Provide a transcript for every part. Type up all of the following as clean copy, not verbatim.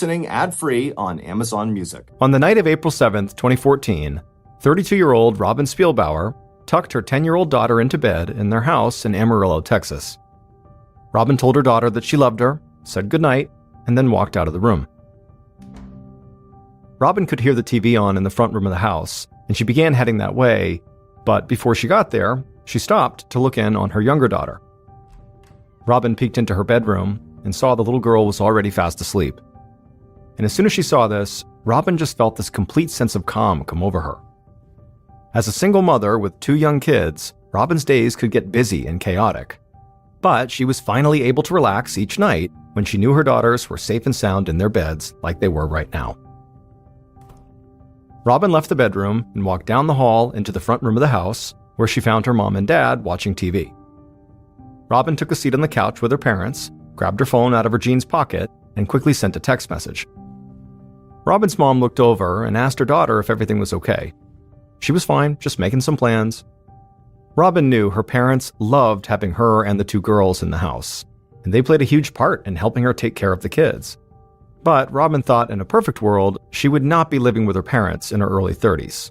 Listening ad-free on Amazon Music. On the night of April 7th, 2014, 32-year-old Robin Spielbauer tucked her 10-year-old daughter into bed in their house in Amarillo, Texas. Robin told her daughter that she loved her, said goodnight, and then walked out of the room. Robin could hear the TV on in the front room of the house, and she began heading that way, but before she got there, she stopped to look in on her younger daughter. Robin peeked into her bedroom and saw the little girl was already fast asleep. And as soon as she saw this, Robin just felt this complete sense of calm come over her. As a single mother with 2 young kids, Robin's days could get busy and chaotic. But she was finally able to relax each night when she knew her daughters were safe and sound in their beds like they were right now. Robin left the bedroom and walked down the hall into the front room of the house, where she found her mom and dad watching TV. Robin took a seat on the couch with her parents, grabbed her phone out of her jeans pocket, and quickly sent a text message. Robin's mom looked over and asked her daughter if everything was okay. She was fine, just making some plans. Robin knew her parents loved having her and the 2 girls in the house, and they played a huge part in helping her take care of the kids. But Robin thought in a perfect world, she would not be living with her parents in her early 30s.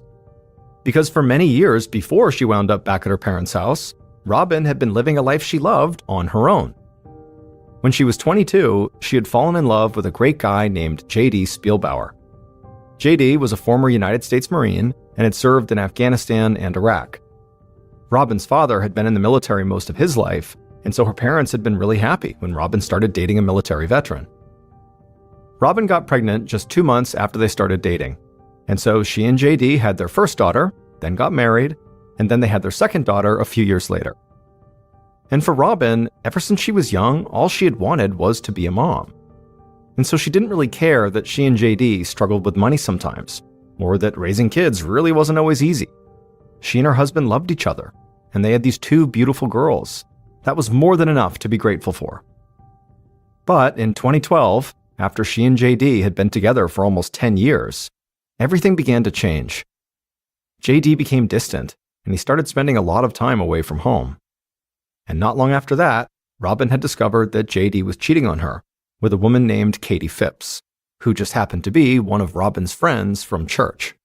Because for many years before she wound up back at her parents' house, Robin had been living a life she loved on her own. When she was 22, she had fallen in love with a great guy named J.D. Spielbauer. J.D. was a former United States Marine and had served in Afghanistan and Iraq. Robin's father had been in the military most of his life, and so her parents had been really happy when Robin started dating a military veteran. Robin got pregnant just 2 months after they started dating, and so she and J.D. had their first daughter, then got married, and then they had their second daughter a few years later. And for Robin, ever since she was young, all she had wanted was to be a mom. And so she didn't really care that she and JD struggled with money sometimes, or that raising kids really wasn't always easy. She and her husband loved each other, and they had these 2 beautiful girls. That was more than enough to be grateful for. But in 2012, after she and JD had been together for almost 10 years, everything began to change. JD became distant, and he started spending a lot of time away from home. And not long after that, Robin had discovered that JD was cheating on her with a woman named Katie Phipps, who just happened to be one of Robin's friends from church.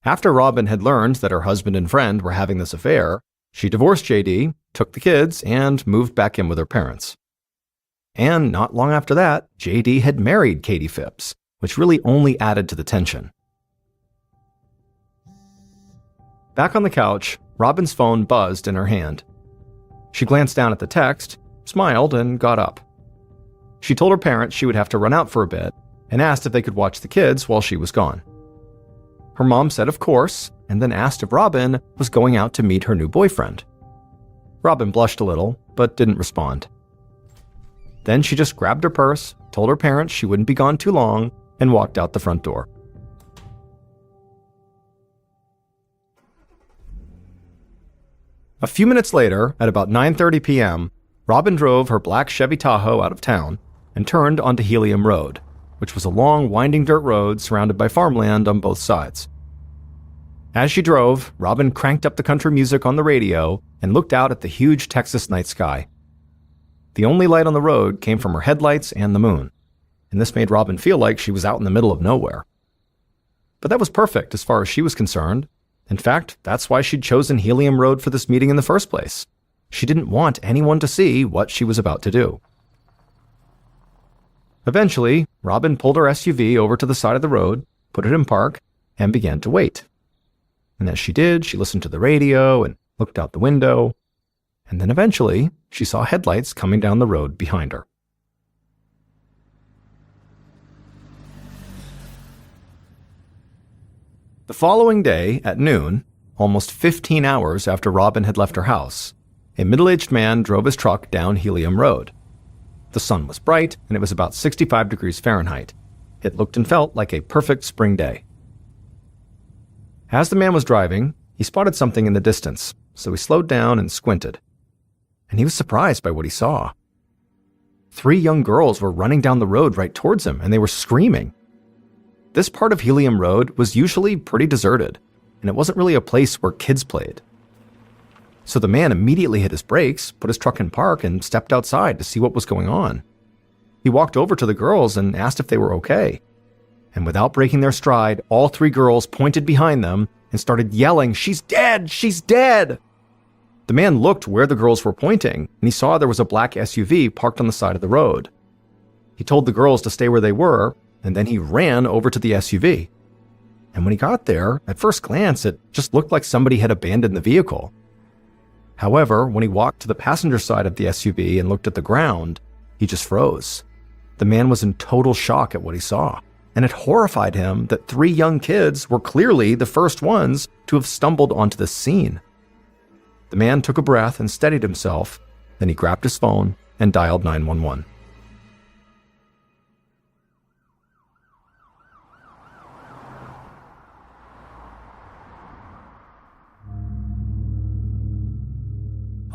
After Robin had learned that her husband and friend were having this affair, she divorced JD, took the kids, and moved back in with her parents. And not long after that, JD had married Katie Phipps, which really only added to the tension. Back on the couch, Robin's phone buzzed in her hand. She glanced down at the text, smiled, and got up. She told her parents she would have to run out for a bit and asked if they could watch the kids while she was gone. Her mom said of course, and then asked if Robin was going out to meet her new boyfriend. Robin blushed a little, but didn't respond. Then she just grabbed her purse, told her parents she wouldn't be gone too long, and walked out the front door. A few minutes later, at about 9:30 p.m., Robin drove her black Chevy Tahoe out of town and turned onto Helium Road, which was a long, winding dirt road surrounded by farmland on both sides. As she drove, Robin cranked up the country music on the radio and looked out at the huge Texas night sky. The only light on the road came from her headlights and the moon, and this made Robin feel like she was out in the middle of nowhere. But that was perfect as far as she was concerned. In fact, that's why she'd chosen Helium Road for this meeting in the first place. She didn't want anyone to see what she was about to do. Eventually, Robin pulled her SUV over to the side of the road, put it in park, and began to wait. And as she did, she listened to the radio and looked out the window. And then eventually, she saw headlights coming down the road behind her. The following day, at noon, almost 15 hours after Robin had left her house, a middle-aged man drove his truck down Helium Road. The sun was bright, and it was about 65 degrees Fahrenheit. It looked and felt like a perfect spring day. As the man was driving, he spotted something in the distance, so he slowed down and squinted. And he was surprised by what he saw. 3 young girls were running down the road right towards him, and they were screaming. This part of Helium Road was usually pretty deserted, and it wasn't really a place where kids played. So the man immediately hit his brakes, put his truck in park, and stepped outside to see what was going on. He walked over to the girls and asked if they were okay. And without breaking their stride, all 3 girls pointed behind them and started yelling, "She's dead! She's dead!" The man looked where the girls were pointing, and he saw there was a black SUV parked on the side of the road. He told the girls to stay where they were, and then he ran over to the SUV. And when he got there, at first glance, it just looked like somebody had abandoned the vehicle. However, when he walked to the passenger side of the SUV and looked at the ground, he just froze. The man was in total shock at what he saw, and it horrified him that 3 young kids were clearly the first ones to have stumbled onto the scene. The man took a breath and steadied himself, then he grabbed his phone and dialed 911.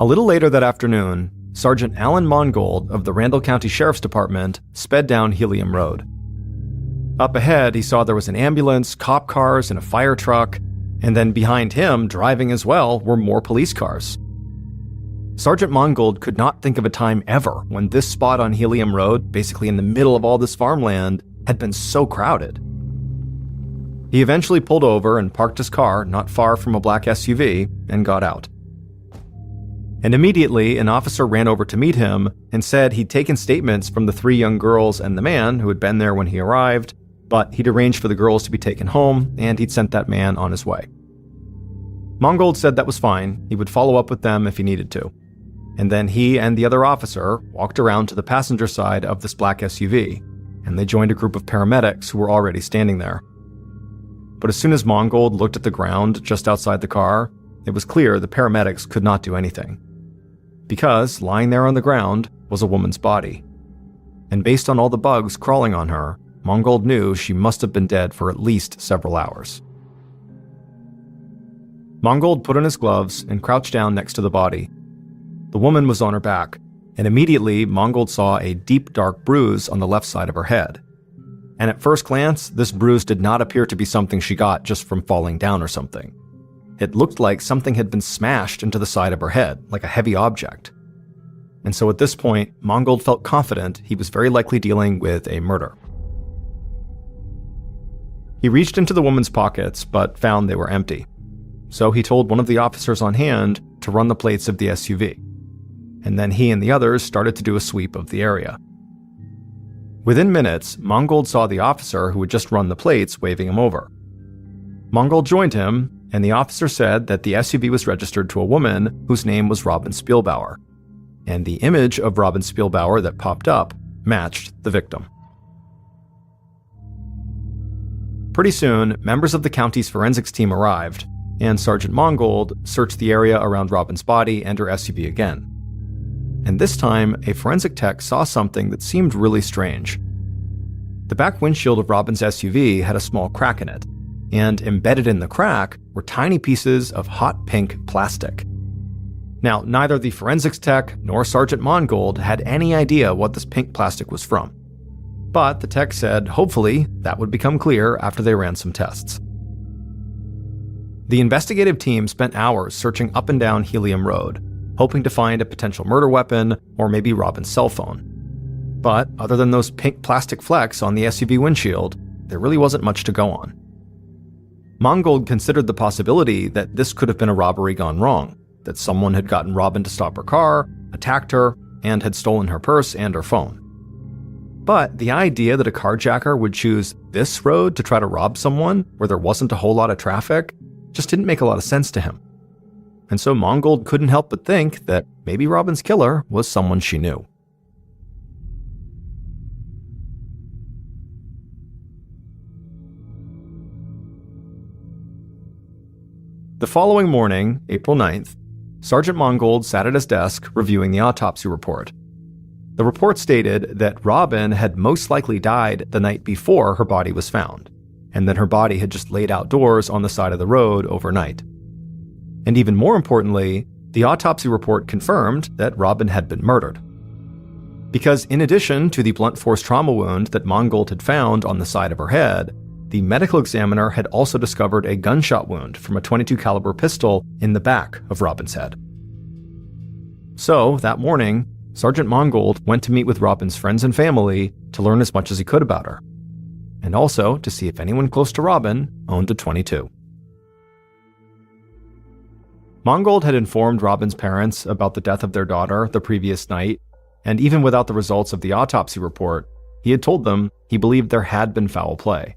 A little later that afternoon, Sergeant Alan Mongold of the Randall County Sheriff's Department sped down Helium Road. Up ahead, he saw there was an ambulance, cop cars, and a fire truck, and then behind him, driving as well, were more police cars. Sergeant Mongold could not think of a time ever when this spot on Helium Road, basically in the middle of all this farmland, had been so crowded. He eventually pulled over and parked his car not far from a black SUV and got out. And immediately, an officer ran over to meet him and said he'd taken statements from the 3 young girls and the man who had been there when he arrived, but he'd arranged for the girls to be taken home and he'd sent that man on his way. Mongold said that was fine, he would follow up with them if he needed to. And then he and the other officer walked around to the passenger side of this black SUV, and they joined a group of paramedics who were already standing there. But as soon as Mongold looked at the ground just outside the car, it was clear the paramedics could not do anything. Because lying there on the ground was a woman's body. And based on all the bugs crawling on her, Mongold knew she must have been dead for at least several hours. Mongold put on his gloves and crouched down next to the body. The woman was on her back, and immediately Mongold saw a deep dark bruise on the left side of her head. And at first glance, this bruise did not appear to be something she got just from falling down or something. It looked like something had been smashed into the side of her head, like a heavy object. And so at this point, Mongold felt confident he was very likely dealing with a murder. He reached into the woman's pockets, but found they were empty. So he told one of the officers on hand to run the plates of the SUV. And then he and the others started to do a sweep of the area. Within minutes, Mongold saw the officer who had just run the plates waving him over. Mongold joined him, and the officer said that the SUV was registered to a woman whose name was Robin Spielbauer, and the image of Robin Spielbauer that popped up matched the victim. Pretty soon, members of the county's forensics team arrived, and Sergeant Mongold searched the area around Robin's body and her SUV again. And this time, a forensic tech saw something that seemed really strange. The back windshield of Robin's SUV had a small crack in it, and embedded in the crack were tiny pieces of hot pink plastic. Now, neither the forensics tech nor Sergeant Mongold had any idea what this pink plastic was from. But the tech said hopefully that would become clear after they ran some tests. The investigative team spent hours searching up and down Helium Road, hoping to find a potential murder weapon or maybe Robin's cell phone. But other than those pink plastic flecks on the SUV windshield, there really wasn't much to go on. Mongold considered the possibility that this could have been a robbery gone wrong, that someone had gotten Robin to stop her car, attacked her, and had stolen her purse and her phone. But the idea that a carjacker would choose this road to try to rob someone where there wasn't a whole lot of traffic just didn't make a lot of sense to him. And so Mongold couldn't help but think that maybe Robin's killer was someone she knew. The following morning, April 9th, Sergeant Mongold sat at his desk reviewing the autopsy report. The report stated that Robin had most likely died the night before her body was found, and then her body had just laid outdoors on the side of the road overnight. And even more importantly, the autopsy report confirmed that Robin had been murdered. Because in addition to the blunt force trauma wound that Mongold had found on the side of her head, the medical examiner had also discovered a gunshot wound from a .22 caliber pistol in the back of Robin's head. So, that morning, Sergeant Mongold went to meet with Robin's friends and family to learn as much as he could about her, and also to see if anyone close to Robin owned a .22. Mongold had informed Robin's parents about the death of their daughter the previous night, and even without the results of the autopsy report, he had told them he believed there had been foul play.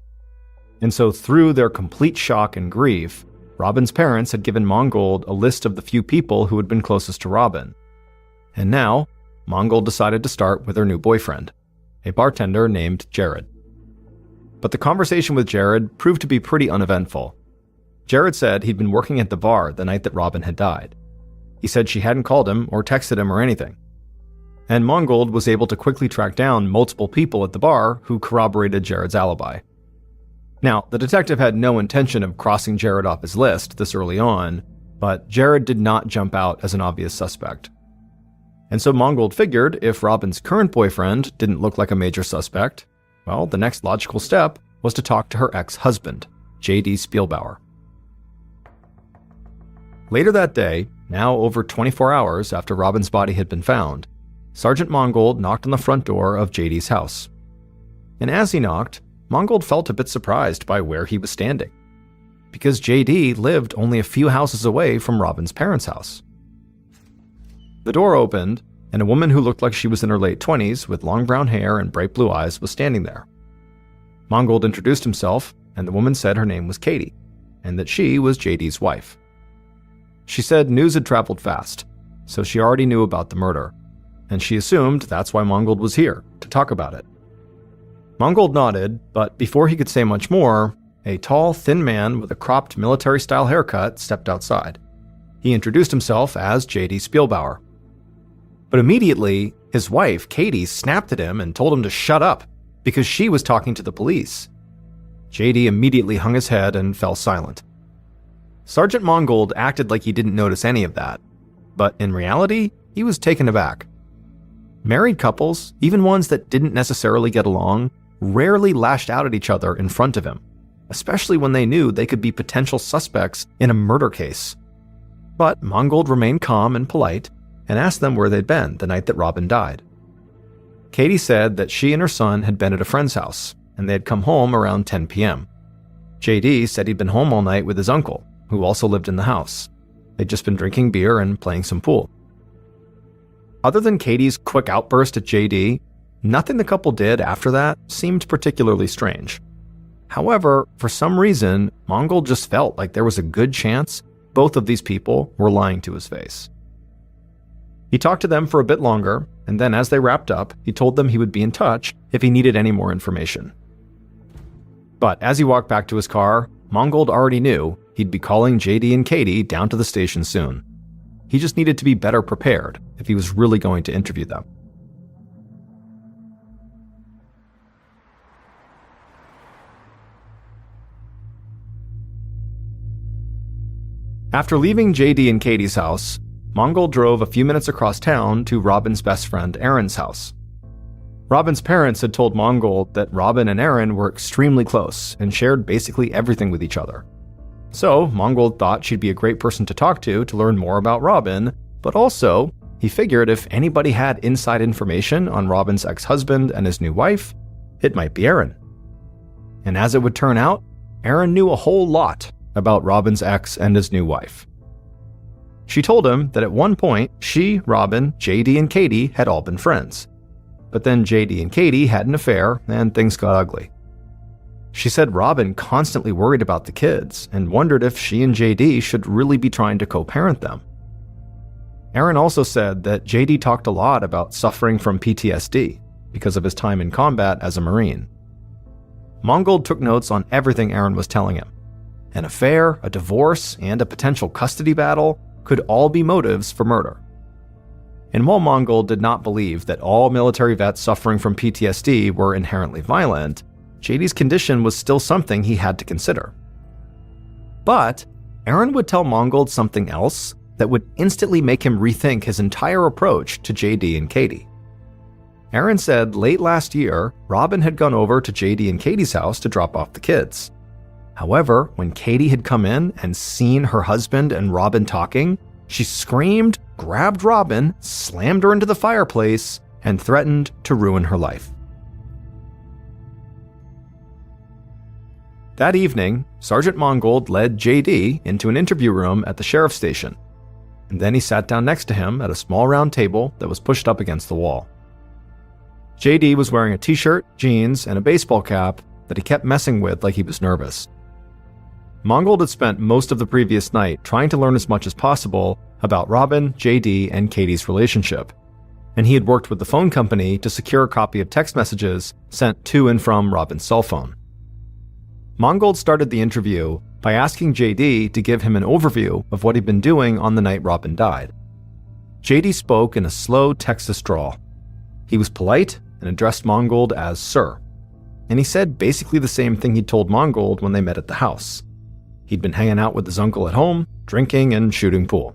And so through their complete shock and grief, Robin's parents had given Mongold a list of the few people who had been closest to Robin. And now, Mongold decided to start with her new boyfriend, a bartender named Jared. But the conversation with Jared proved to be pretty uneventful. Jared said he'd been working at the bar the night that Robin had died. He said she hadn't called him or texted him or anything. And Mongold was able to quickly track down multiple people at the bar who corroborated Jared's alibi. Now, the detective had no intention of crossing Jared off his list this early on, but Jared did not jump out as an obvious suspect. And so Mongold figured if Robin's current boyfriend didn't look like a major suspect, well, the next logical step was to talk to her ex-husband, J.D. Spielbauer. Later that day, now over 24 hours after Robin's body had been found, Sergeant Mongold knocked on the front door of J.D.'s house. And as he knocked, Mongold felt a bit surprised by where he was standing, because J.D. lived only a few houses away from Robin's parents' house. The door opened, and a woman who looked like she was in her late 20s with long brown hair and bright blue eyes was standing there. Mongold introduced himself, and the woman said her name was Katie, and that she was J.D.'s wife. She said news had traveled fast, so she already knew about the murder, and she assumed that's why Mongold was here, to talk about it. Mongold nodded, but before he could say much more, a tall, thin man with a cropped military-style haircut stepped outside. He introduced himself as J.D. Spielbauer. But immediately, his wife, Katie, snapped at him and told him to shut up, because she was talking to the police. J.D. immediately hung his head and fell silent. Sergeant Mongold acted like he didn't notice any of that, but in reality, he was taken aback. Married couples, even ones that didn't necessarily get along, rarely lashed out at each other in front of him, especially when they knew they could be potential suspects in a murder case. But Mongold remained calm and polite and asked them where they'd been the night that Robin died. Katie said that she and her son had been at a friend's house, and they had come home around 10 p.m. J.D. said he'd been home all night with his uncle, who also lived in the house. They'd just been drinking beer and playing some pool. Other than Katie's quick outburst at J.D., nothing the couple did after that seemed particularly strange. However, for some reason, Mongold just felt like there was a good chance both of these people were lying to his face. He talked to them for a bit longer, and then as they wrapped up, he told them he would be in touch if he needed any more information. But as he walked back to his car, Mongold already knew he'd be calling J.D. and Katie down to the station soon. He just needed to be better prepared if he was really going to interview them. After leaving J.D. and Katie's house, Mongold drove a few minutes across town to Robin's best friend Erin's house. Robin's parents had told Mongold that Robin and Erin were extremely close and shared basically everything with each other. So Mongold thought she'd be a great person to talk to learn more about Robin, but also he figured if anybody had inside information on Robin's ex-husband and his new wife, it might be Erin. And as it would turn out, Erin knew a whole lot about Robin's ex and his new wife. She told him that at one point, she, Robin, J.D. and Katie had all been friends. But then J.D. and Katie had an affair and things got ugly. She said Robin constantly worried about the kids and wondered if she and J.D. should really be trying to co-parent them. Erin also said that J.D. talked a lot about suffering from PTSD because of his time in combat as a Marine. Mongold took notes on everything Erin was telling him. An affair, a divorce, and a potential custody battle could all be motives for murder. And while Mongold did not believe that all military vets suffering from PTSD were inherently violent, JD's condition was still something he had to consider. But Erin would tell Mongold something else that would instantly make him rethink his entire approach to JD and Katie. Erin said late last year, Robin had gone over to JD and Katie's house to drop off the kids. However, when Katie had come in and seen her husband and Robin talking, she screamed, grabbed Robin, slammed her into the fireplace, and threatened to ruin her life. That evening, Sergeant Mongold led JD into an interview room at the sheriff's station, and then he sat down next to him at a small round table that was pushed up against the wall. JD was wearing a t-shirt, jeans, and a baseball cap that he kept messing with like he was nervous. Mongold had spent most of the previous night trying to learn as much as possible about Robin, JD, and Katie's relationship, and he had worked with the phone company to secure a copy of text messages sent to and from Robin's cell phone. Mongold started the interview by asking JD to give him an overview of what he'd been doing on the night Robin died. JD spoke in a slow Texas drawl. He was polite and addressed Mongold as Sir, and he said basically the same thing he'd told Mongold when they met at the house. He'd been hanging out with his uncle at home, drinking and shooting pool.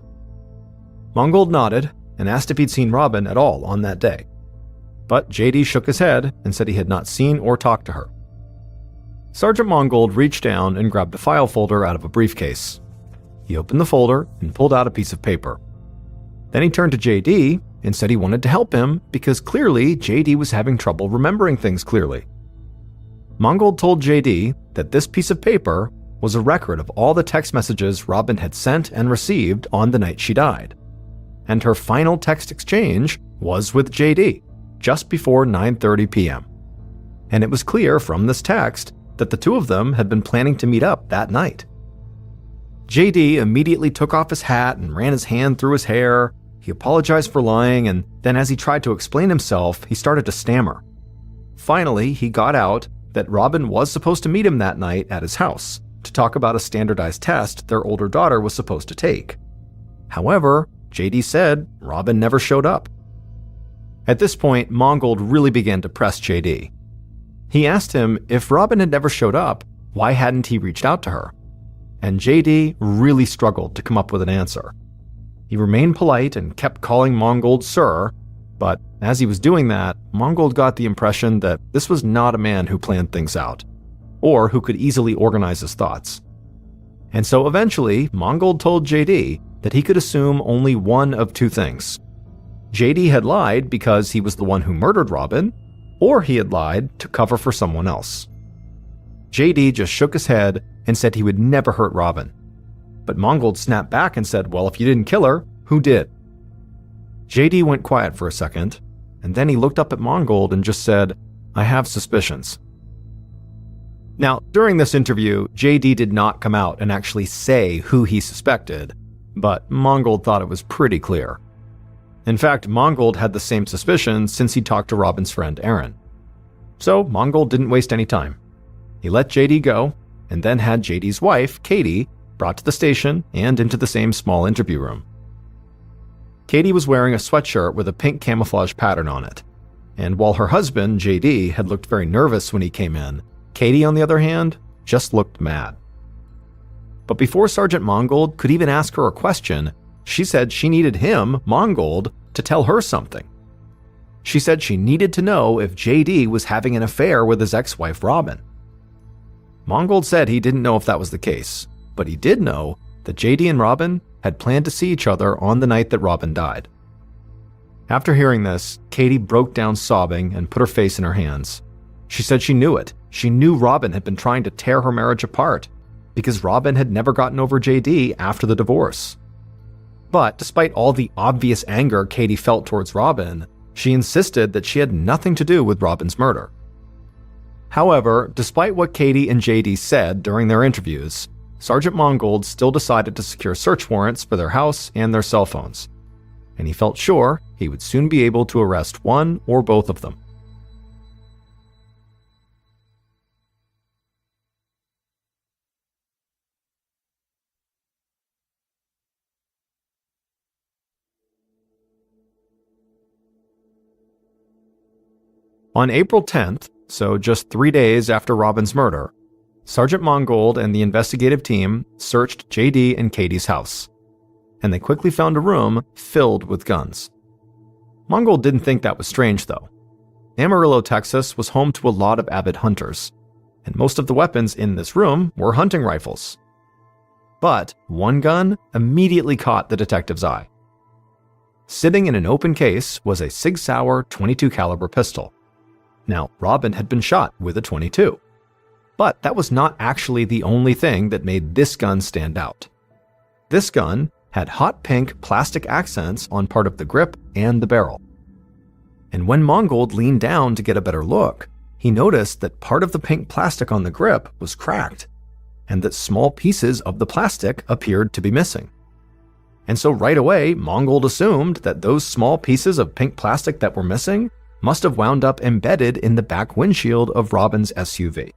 Mongold nodded and asked if he'd seen Robin at all on that day, but JD shook his head and said he had not seen or talked to her. Sergeant Mongold reached down and grabbed a file folder out of a briefcase. He opened the folder and pulled out a piece of paper. Then he turned to JD and said he wanted to help him because clearly JD was having trouble remembering things clearly. Mongold told JD that this piece of paper was a record of all the text messages Robin had sent and received on the night she died. And her final text exchange was with JD, just before 9:30 p.m. And it was clear from this text that the two of them had been planning to meet up that night. JD immediately took off his hat and ran his hand through his hair. He apologized for lying, and then as he tried to explain himself, he started to stammer. Finally, he got out that Robin was supposed to meet him that night at his house to talk about a standardized test their older daughter was supposed to take. However, JD said Robin never showed up. At this point, Mongold really began to press JD. He asked him if Robin had never showed up, why hadn't he reached out to her? And JD really struggled to come up with an answer. He remained polite and kept calling Mongold Sir, but as he was doing that, Mongold got the impression that this was not a man who planned things out, or who could easily organize his thoughts. And so eventually, Mongold told JD that he could assume only one of two things. JD had lied because he was the one who murdered Robin, or he had lied to cover for someone else. JD just shook his head and said he would never hurt Robin. But Mongold snapped back and said, well, if you didn't kill her, who did? JD went quiet for a second, and then he looked up at Mongold and just said, I have suspicions. Now, during this interview, JD did not come out and actually say who he suspected, but Mongold thought it was pretty clear. In fact, Mongold had the same suspicion since he talked to Robin's friend Erin. So Mongold didn't waste any time. He let JD go, and then had JD's wife, Katie, brought to the station and into the same small interview room. Katie was wearing a sweatshirt with a pink camouflage pattern on it, and while her husband, JD, had looked very nervous when he came in, Katie, on the other hand, just looked mad. But before Sergeant Mongold could even ask her a question, she said she needed him, Mongold, to tell her something. She said she needed to know if JD was having an affair with his ex-wife Robin. Mongold said he didn't know if that was the case, but he did know that JD and Robin had planned to see each other on the night that Robin died. After hearing this, Katie broke down sobbing and put her face in her hands. She said she knew it. She knew Robin had been trying to tear her marriage apart because Robin had never gotten over JD after the divorce. But despite all the obvious anger Katie felt towards Robin, she insisted that she had nothing to do with Robin's murder. However, despite what Katie and JD said during their interviews, Sergeant Mongold still decided to secure search warrants for their house and their cell phones, and he felt sure he would soon be able to arrest one or both of them. On April 10th, so just 3 days after Robin's murder, Sergeant Mongold and the investigative team searched JD and Katie's house, and they quickly found a room filled with guns. Mongold didn't think that was strange, though. Amarillo, Texas was home to a lot of avid hunters, and most of the weapons in this room were hunting rifles. But one gun immediately caught the detective's eye. Sitting in an open case was a Sig Sauer .22 caliber pistol. Now, Robin had been shot with a .22. But that was not actually the only thing that made this gun stand out. This gun had hot pink plastic accents on part of the grip and the barrel. And when Mongold leaned down to get a better look, he noticed that part of the pink plastic on the grip was cracked, and that small pieces of the plastic appeared to be missing. And so right away, Mongold assumed that those small pieces of pink plastic that were missing must have wound up embedded in the back windshield of Robin's SUV.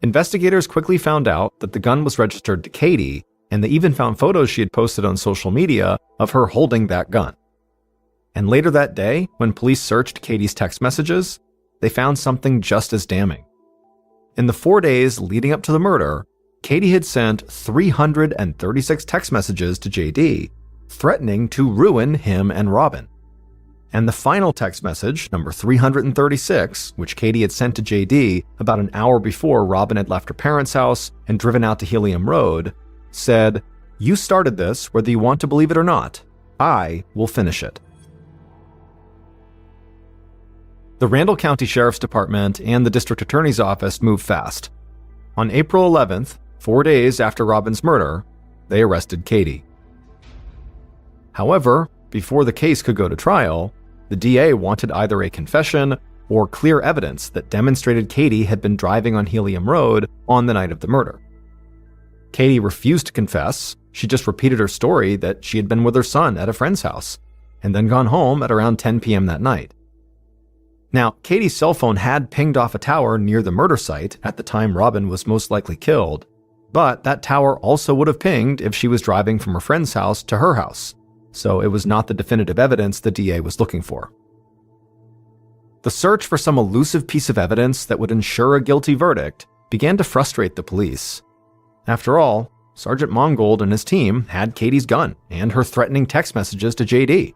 Investigators quickly found out that the gun was registered to Katie, and they even found photos she had posted on social media of her holding that gun. And later that day, when police searched Katie's text messages, they found something just as damning. In the 4 days leading up to the murder, Katie had sent 336 text messages to JD, threatening to ruin him and Robin. And the final text message, number 336, which Katie had sent to JD about an hour before Robin had left her parents' house and driven out to Helium Road, said, "You started this, whether you want to believe it or not. I will finish it." The Randall County Sheriff's Department and the District Attorney's Office moved fast. On April 11th, 4 days after Robin's murder, they arrested Katie. However, before the case could go to trial, the DA wanted either a confession or clear evidence that demonstrated Katie had been driving on Helium Road on the night of the murder. Katie refused to confess. She just repeated her story that she had been with her son at a friend's house and then gone home at around 10 p.m. that night. Now, Katie's cell phone had pinged off a tower near the murder site at the time Robin was most likely killed, but that tower also would have pinged if she was driving from her friend's house to her house, so it was not the definitive evidence the DA was looking for. The search for some elusive piece of evidence that would ensure a guilty verdict began to frustrate the police. After all, Sergeant Mongold and his team had Katie's gun and her threatening text messages to JD,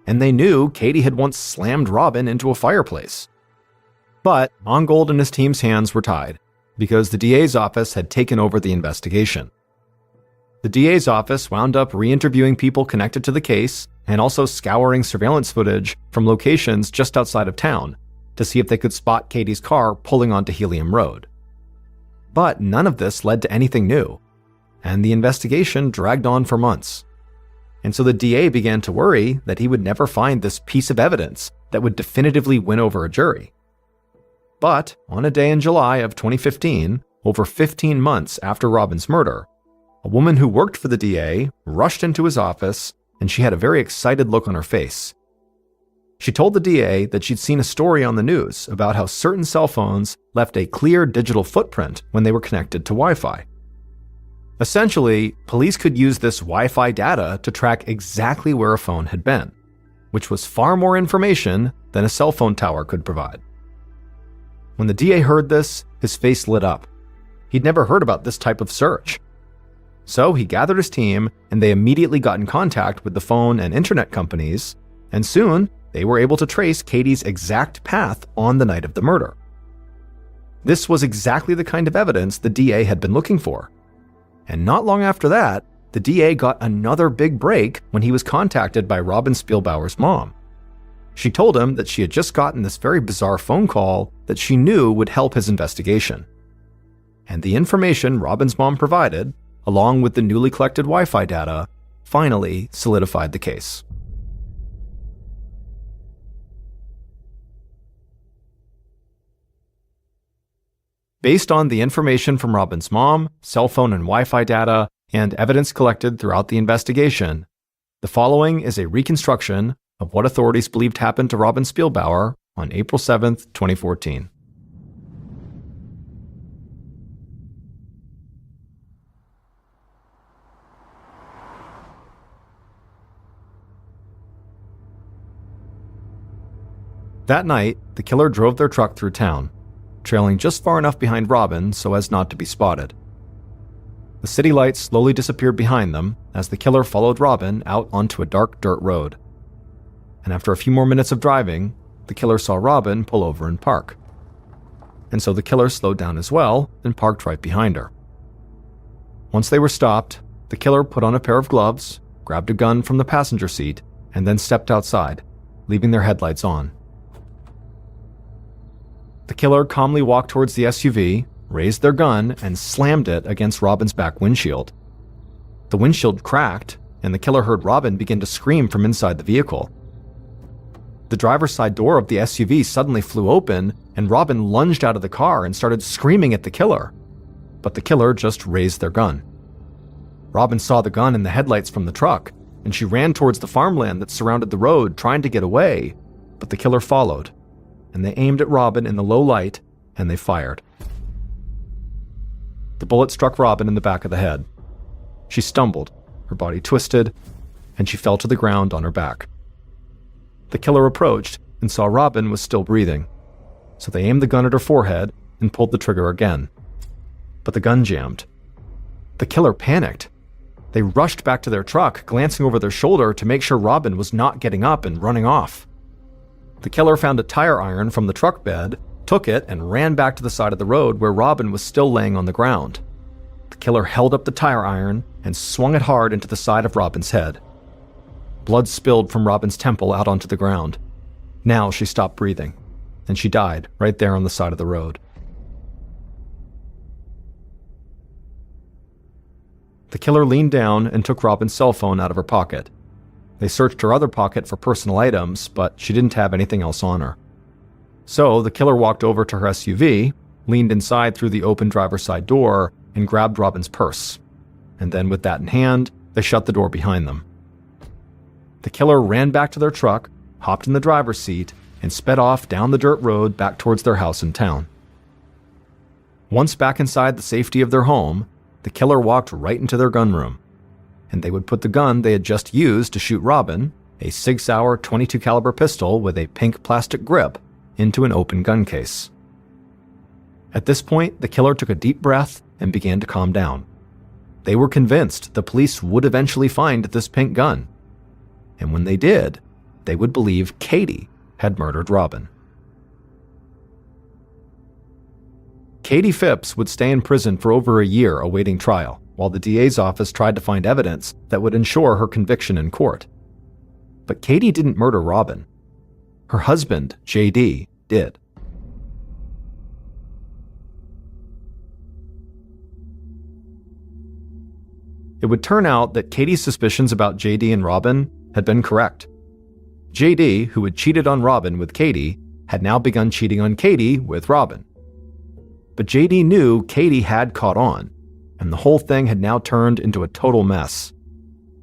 and they knew Katie had once slammed Robin into a fireplace. But Mongold and his team's hands were tied, because the DA's office had taken over the investigation. The DA's office wound up re-interviewing people connected to the case and also scouring surveillance footage from locations just outside of town to see if they could spot Katie's car pulling onto Helium Road. But none of this led to anything new, and the investigation dragged on for months. And so the DA began to worry that he would never find this piece of evidence that would definitively win over a jury. But on a day in July of 2015, over 15 months after Robin's murder, a woman who worked for the DA rushed into his office, and she had a very excited look on her face. She told the DA that she'd seen a story on the news about how certain cell phones left a clear digital footprint when they were connected to Wi-Fi. Essentially, police could use this Wi-Fi data to track exactly where a phone had been, which was far more information than a cell phone tower could provide. When the DA heard this, his face lit up. He'd never heard about this type of search. So he gathered his team, and they immediately got in contact with the phone and internet companies, and soon they were able to trace Katie's exact path on the night of the murder. This was exactly the kind of evidence the DA had been looking for. And not long after that, the DA got another big break when he was contacted by Robin Spielbauer's mom. She told him that she had just gotten this very bizarre phone call that she knew would help his investigation. And the information Robin's mom provided, along with the newly collected Wi-Fi data, finally solidified the case. Based on the information from Robin's mom, cell phone and Wi-Fi data, and evidence collected throughout the investigation, the following is a reconstruction of what authorities believed happened to Robin Spielbauer on April 7, 2014. That night, the killer drove their truck through town, trailing just far enough behind Robin so as not to be spotted. The city lights slowly disappeared behind them as the killer followed Robin out onto a dark dirt road. And after a few more minutes of driving, the killer saw Robin pull over and park. And so the killer slowed down as well and parked right behind her. Once they were stopped, the killer put on a pair of gloves, grabbed a gun from the passenger seat and then stepped outside, leaving their headlights on. The killer calmly walked towards the SUV, raised their gun, and slammed it against Robin's back windshield. The windshield cracked, and the killer heard Robin begin to scream from inside the vehicle. The driver's side door of the SUV suddenly flew open, and Robin lunged out of the car and started screaming at the killer. But the killer just raised their gun. Robin saw the gun in the headlights from the truck, and she ran towards the farmland that surrounded the road, trying to get away, but the killer followed, and they aimed at Robin in the low light, and they fired. The bullet struck Robin in the back of the head. She stumbled, her body twisted, and she fell to the ground on her back. The killer approached and saw Robin was still breathing, so they aimed the gun at her forehead and pulled the trigger again. But the gun jammed. The killer panicked. They rushed back to their truck, glancing over their shoulder to make sure Robin was not getting up and running off. The killer found a tire iron from the truck bed, took it, and ran back to the side of the road where Robin was still laying on the ground. The killer held up the tire iron and swung it hard into the side of Robin's head. Blood spilled from Robin's temple out onto the ground. Now she stopped breathing, and she died right there on the side of the road. The killer leaned down and took Robin's cell phone out of her pocket. They searched her other pocket for personal items, but she didn't have anything else on her. So the killer walked over to her SUV, leaned inside through the open driver's side door, and grabbed Robin's purse. And then with that in hand, they shut the door behind them. The killer ran back to their truck, hopped in the driver's seat, and sped off down the dirt road back towards their house in town. Once back inside the safety of their home, the killer walked right into their gun room, and they would put the gun they had just used to shoot Robin, a Sig Sauer .22 caliber pistol with a pink plastic grip, into an open gun case. At this point, the killer took a deep breath and began to calm down. They were convinced the police would eventually find this pink gun, and when they did, they would believe Katie had murdered Robin. Katie Phipps would stay in prison for over a year awaiting trial, while the DA's office tried to find evidence that would ensure her conviction in court. But Katie didn't murder Robin. Her husband, JD, did. It would turn out that Katie's suspicions about JD and Robin had been correct. JD, who had cheated on Robin with Katie, had now begun cheating on Katie with Robin. But JD knew Katie had caught on, and the whole thing had now turned into a total mess.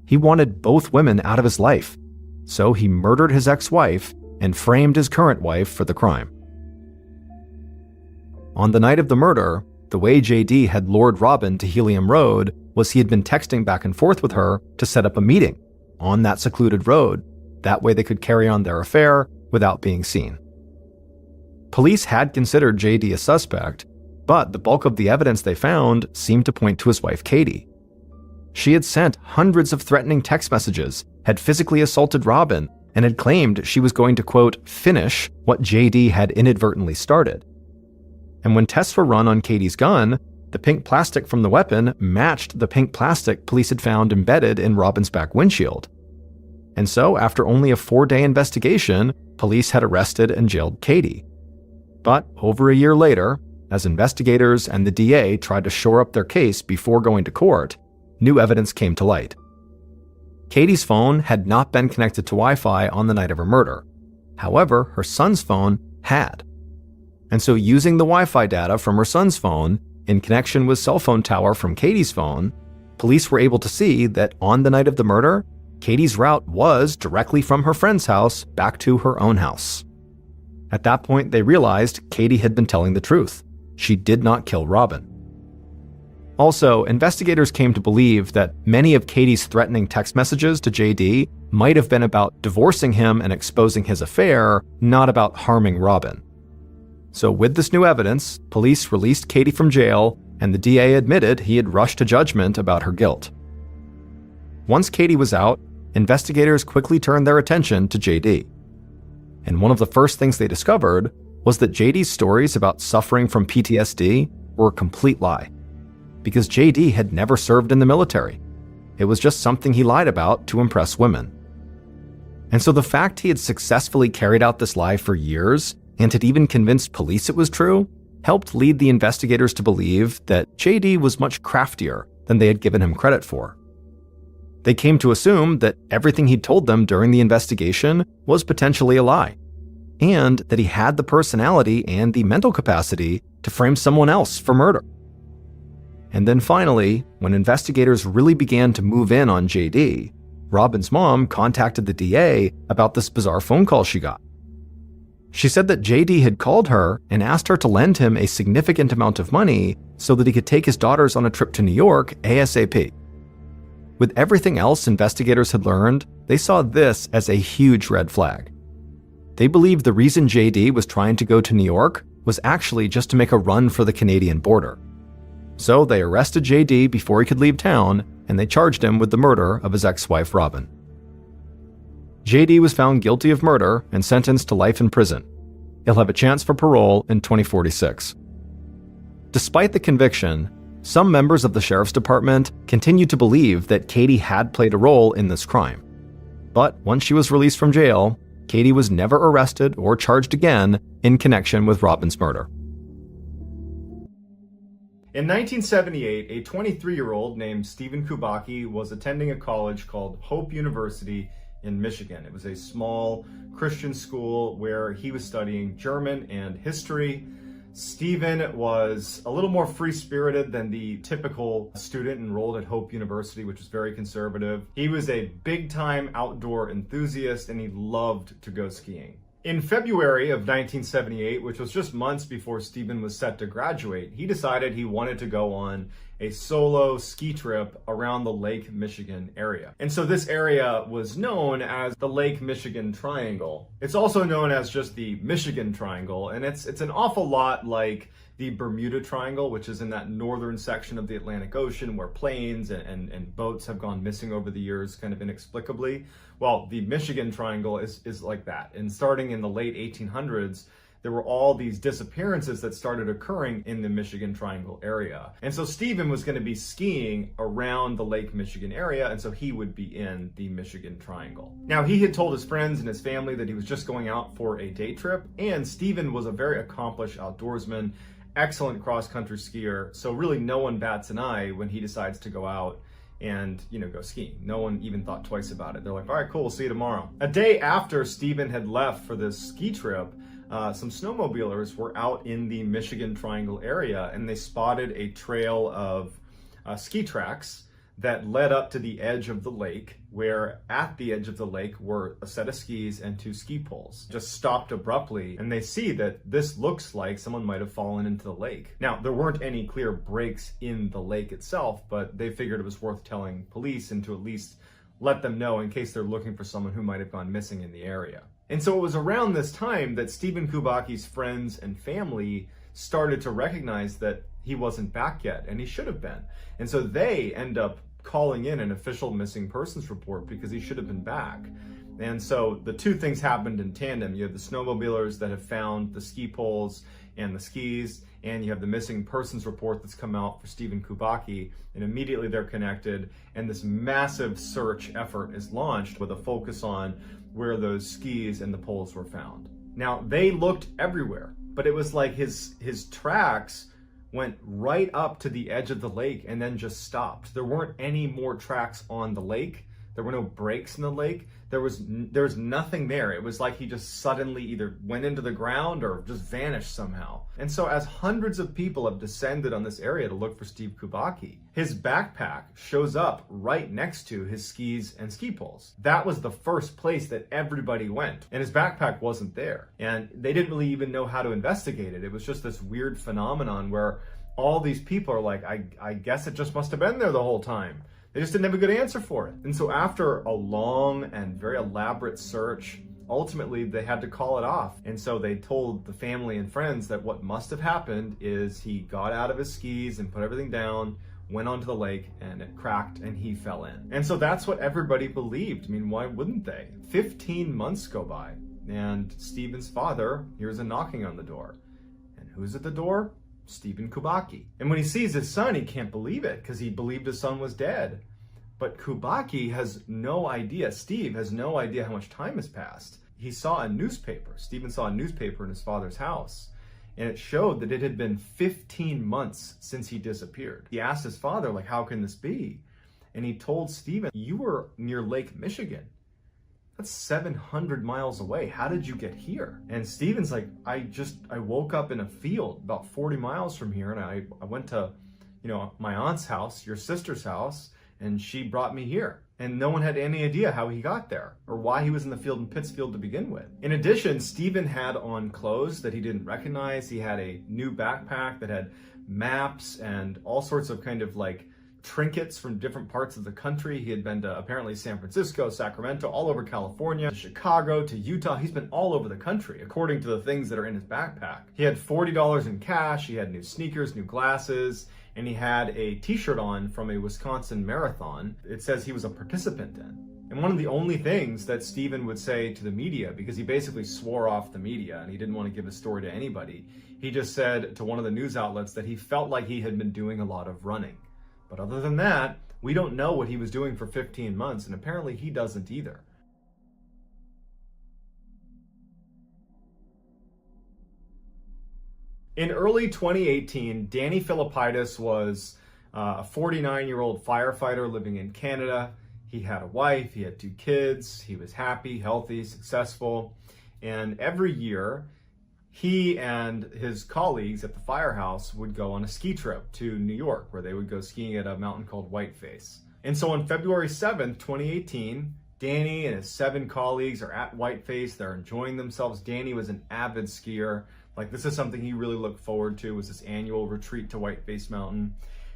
He wanted both women out of his life, so he murdered his ex-wife and framed his current wife for the crime. On the night of the murder, the way JD had lured Robin to Helium Road was he had been texting back and forth with her to set up a meeting on that secluded road. That way they could carry on their affair without being seen. Police had considered JD a suspect, but the bulk of the evidence they found seemed to point to his wife Katie. She had sent hundreds of threatening text messages, had physically assaulted Robin, and had claimed she was going to, quote, finish what JD had inadvertently started. And when tests were run on Katie's gun, the pink plastic from the weapon matched the pink plastic police had found embedded in Robin's back windshield. And so, after only a 4-day investigation, police had arrested and jailed Katie. But over a year later, as investigators and the DA tried to shore up their case before going to court, new evidence came to light. Katie's phone had not been connected to Wi-Fi on the night of her murder. However, her son's phone had. And so using the Wi-Fi data from her son's phone, in connection with cell phone tower from Katie's phone, police were able to see that on the night of the murder, Katie's route was directly from her friend's house back to her own house. At that point, they realized Katie had been telling the truth. She did not kill Robin. Also, investigators came to believe that many of Katie's threatening text messages to JD might have been about divorcing him and exposing his affair, not about harming Robin. So with this new evidence, police released Katie from jail, and the DA admitted he had rushed to judgment about her guilt. Once Katie was out, investigators quickly turned their attention to JD. And one of the first things they discovered was that JD's stories about suffering from PTSD were a complete lie, because JD had never served in the military. It was just something he lied about to impress women. And so the fact he had successfully carried out this lie for years and had even convinced police it was true helped lead the investigators to believe that JD was much craftier than they had given him credit for. They came to assume that everything he'd told them during the investigation was potentially a lie, and that he had the personality and the mental capacity to frame someone else for murder. And then finally, when investigators really began to move in on JD, Robin's mom contacted the DA about this bizarre phone call she got. She said that JD had called her and asked her to lend him a significant amount of money so that he could take his daughters on a trip to New York ASAP. With everything else investigators had learned, they saw this as a huge red flag. They believed the reason JD was trying to go to New York was actually just to make a run for the Canadian border. So they arrested JD before he could leave town, and they charged him with the murder of his ex-wife Robin. JD was found guilty of murder and sentenced to life in prison. He'll have a chance for parole in 2046. Despite the conviction, some members of the sheriff's department continued to believe that Katie had played a role in this crime. But once she was released from jail, Katie was never arrested or charged again in connection with Robin's murder. In 1978, a 23-year-old named Stephen Kubacki was attending a college called Hope University in Michigan. It was a small Christian school where he was studying German and history. Stephen was a little more free-spirited than the typical student enrolled at Hope University, which is very conservative. He was a big-time outdoor enthusiast, and he loved to go skiing. In February of 1978, which was just months before Stephen was set to graduate, he decided he wanted to go on a solo ski trip around the Lake Michigan area. And so this area was known as the Lake Michigan Triangle. It's also known as just the Michigan Triangle, and it's an awful lot like the Bermuda Triangle, which is in that northern section of the Atlantic Ocean where planes and boats have gone missing over the years kind of inexplicably. Well, the Michigan Triangle is like that. And starting in the late 1800s, there were all these disappearances that started occurring in the Michigan Triangle area. And so Stephen was going to be skiing around the Lake Michigan area, and so he would be in the Michigan Triangle. Now, he had told his friends and his family that he was just going out for a day trip, and Stephen was a very accomplished outdoorsman, excellent cross-country skier, so really no one bats an eye when he decides to go out and, go skiing. No one even thought twice about it. They're like, all right, cool, we'll see you tomorrow. A day after Stephen had left for this ski trip, some snowmobilers were out in the Michigan Triangle area, and they spotted a trail of ski tracks that led up to the edge of the lake, where at the edge of the lake were a set of skis and 2 ski poles. Just stopped abruptly, and they see that this looks like someone might have fallen into the lake. Now, there weren't any clear breaks in the lake itself, but they figured it was worth telling police and to at least let them know in case they're looking for someone who might have gone missing in the area. And so it was around this time that Stephen Kubacki's friends and family started to recognize that he wasn't back yet, and he should have been. And so they end up calling in an official missing persons report because he should have been back. And so the two things happened in tandem. You have the snowmobilers that have found the ski poles and the skis, and you have the missing persons report that's come out for Stephen Kubacki, and immediately they're connected, and this massive search effort is launched with a focus on where those skis and the poles were found. Now, they looked everywhere, but it was like his tracks went right up to the edge of the lake and then just stopped. There weren't any more tracks on the lake. There were no breaks in the lake. There was nothing there. It was like he just suddenly either went into the ground or just vanished somehow. And so as hundreds of people have descended on this area to look for Steve Kubacki, his backpack shows up right next to his skis and ski poles. That was the first place that everybody went, and his backpack wasn't there. And they didn't really even know how to investigate it. It was just this weird phenomenon where all these people are like, I guess it just must have been there the whole time. They just didn't have a good answer for it. And so after a long and very elaborate search, ultimately they had to call it off. And so they told the family and friends that what must have happened is he got out of his skis and put everything down, went onto the lake, and it cracked and he fell in. And so that's what everybody believed. I mean, why wouldn't they? 15 months go by, and Stephen's father hears a knocking on the door. And who's at the door? Stephen Kubacki. And when he sees his son, he can't believe it because he believed his son was dead. But Kubaki has no idea, Steve has no idea how much time has passed. He saw a newspaper, Steven saw a newspaper in his father's house, and it showed that it had been 15 months since he disappeared. He asked his father, like, how can this be? And he told Steven, you were near Lake Michigan. That's 700 miles away. How did you get here? And Steven's like, I woke up in a field about 40 miles from here, and I went to, my aunt's house, your sister's house, and she brought me here. And no one had any idea how he got there or why he was in the field in Pittsfield to begin with. In addition, Steven had on clothes that he didn't recognize. He had a new backpack that had maps and all sorts of kind of like trinkets from different parts of the country. He had been to apparently San Francisco, Sacramento, all over California, to Chicago, to Utah. He's been all over the country, according to the things that are in his backpack. He had $40 in cash, he had new sneakers, new glasses, and he had a t-shirt on from a Wisconsin marathon. It says he was a participant in. And one of the only things that Steven would say to the media, because he basically swore off the media and he didn't want to give his story to anybody, he just said to one of the news outlets that he felt like he had been doing a lot of running. But other than that, we don't know what he was doing for 15 months, and apparently he doesn't either. In early 2018, Danny Philippidis was a 49-year-old firefighter living in Canada. He had a wife, he had 2 kids, he was happy, healthy, successful, and every year, he and his colleagues at the firehouse would go on a ski trip to New York, where they would go skiing at a mountain called Whiteface. And so on February 7th, 2018, Danny and his 7 colleagues are at Whiteface. They're enjoying themselves. Danny was an avid skier. Like, this is something he really looked forward to, was this annual retreat to Whiteface Mountain.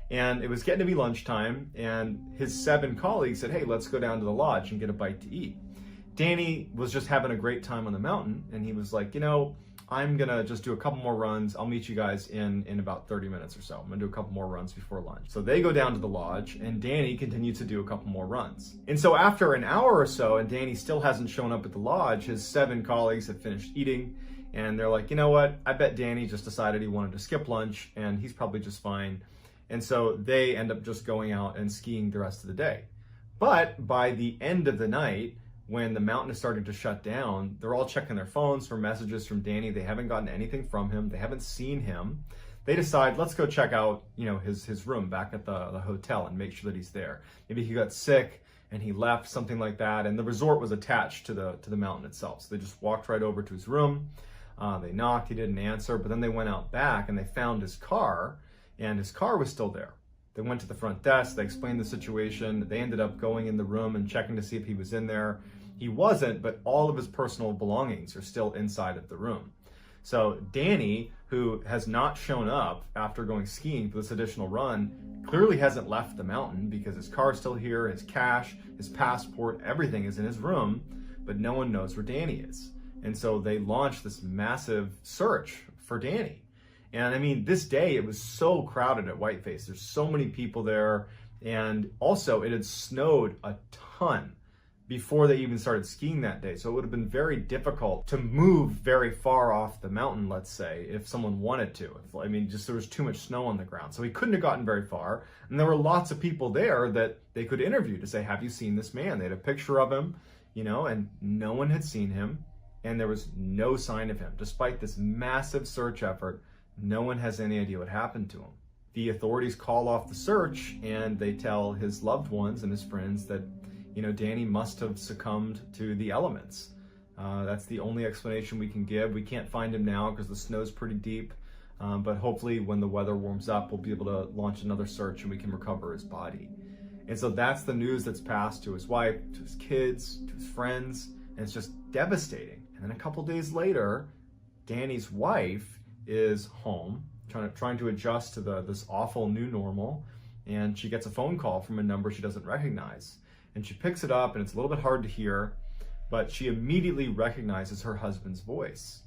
And it was getting to be lunchtime, and his 7 colleagues said, hey, let's go down to the lodge and get a bite to eat. Danny was just having a great time on the mountain, and he was like, I'm gonna just do a couple more runs. I'll meet you guys in about 30 minutes or so. I'm gonna do a couple more runs before lunch. So they go down to the lodge, and Danny continues to do a couple more runs. And so after an hour or so, and Danny still hasn't shown up at the lodge, his 7 colleagues have finished eating, and they're like, you know what? I bet Danny just decided he wanted to skip lunch, and he's probably just fine. And so they end up just going out and skiing the rest of the day. But by the end of the night, when the mountain is starting to shut down, they're all checking their phones for messages from Danny. They haven't gotten anything from him. They haven't seen him. They decide, let's go check out, his room back at the hotel and make sure that he's there. Maybe he got sick and he left, something like that. And the resort was attached to the mountain itself. So they just walked right over to his room. They knocked, he didn't answer, but then they went out back and they found his car, and his car was still there. They went to the front desk, they explained the situation. They ended up going in the room and checking to see if he was in there. He wasn't, but all of his personal belongings are still inside of the room. So Danny, who has not shown up after going skiing for this additional run, clearly hasn't left the mountain because his car's still here, his cash, his passport, everything is in his room, but no one knows where Danny is. And so they launched this massive search for Danny. And I mean, this day it was so crowded at Whiteface. There's so many people there. And also it had snowed a ton before they even started skiing that day. So it would have been very difficult to move very far off the mountain, let's say, if someone wanted to. There was too much snow on the ground. So he couldn't have gotten very far. And there were lots of people there that they could interview to say, have you seen this man? They had a picture of him, and no one had seen him. And there was no sign of him. Despite this massive search effort, no one has any idea what happened to him. The authorities call off the search and they tell his loved ones and his friends that Danny must have succumbed to the elements. That's the only explanation we can give. We can't find him now because the snow's pretty deep, but hopefully when the weather warms up, we'll be able to launch another search and we can recover his body. And so that's the news that's passed to his wife, to his kids, to his friends, and it's just devastating. And then a couple days later, Danny's wife is home, trying to adjust to this awful new normal, and she gets a phone call from a number she doesn't recognize. And she picks it up, and it's a little bit hard to hear, but she immediately recognizes her husband's voice.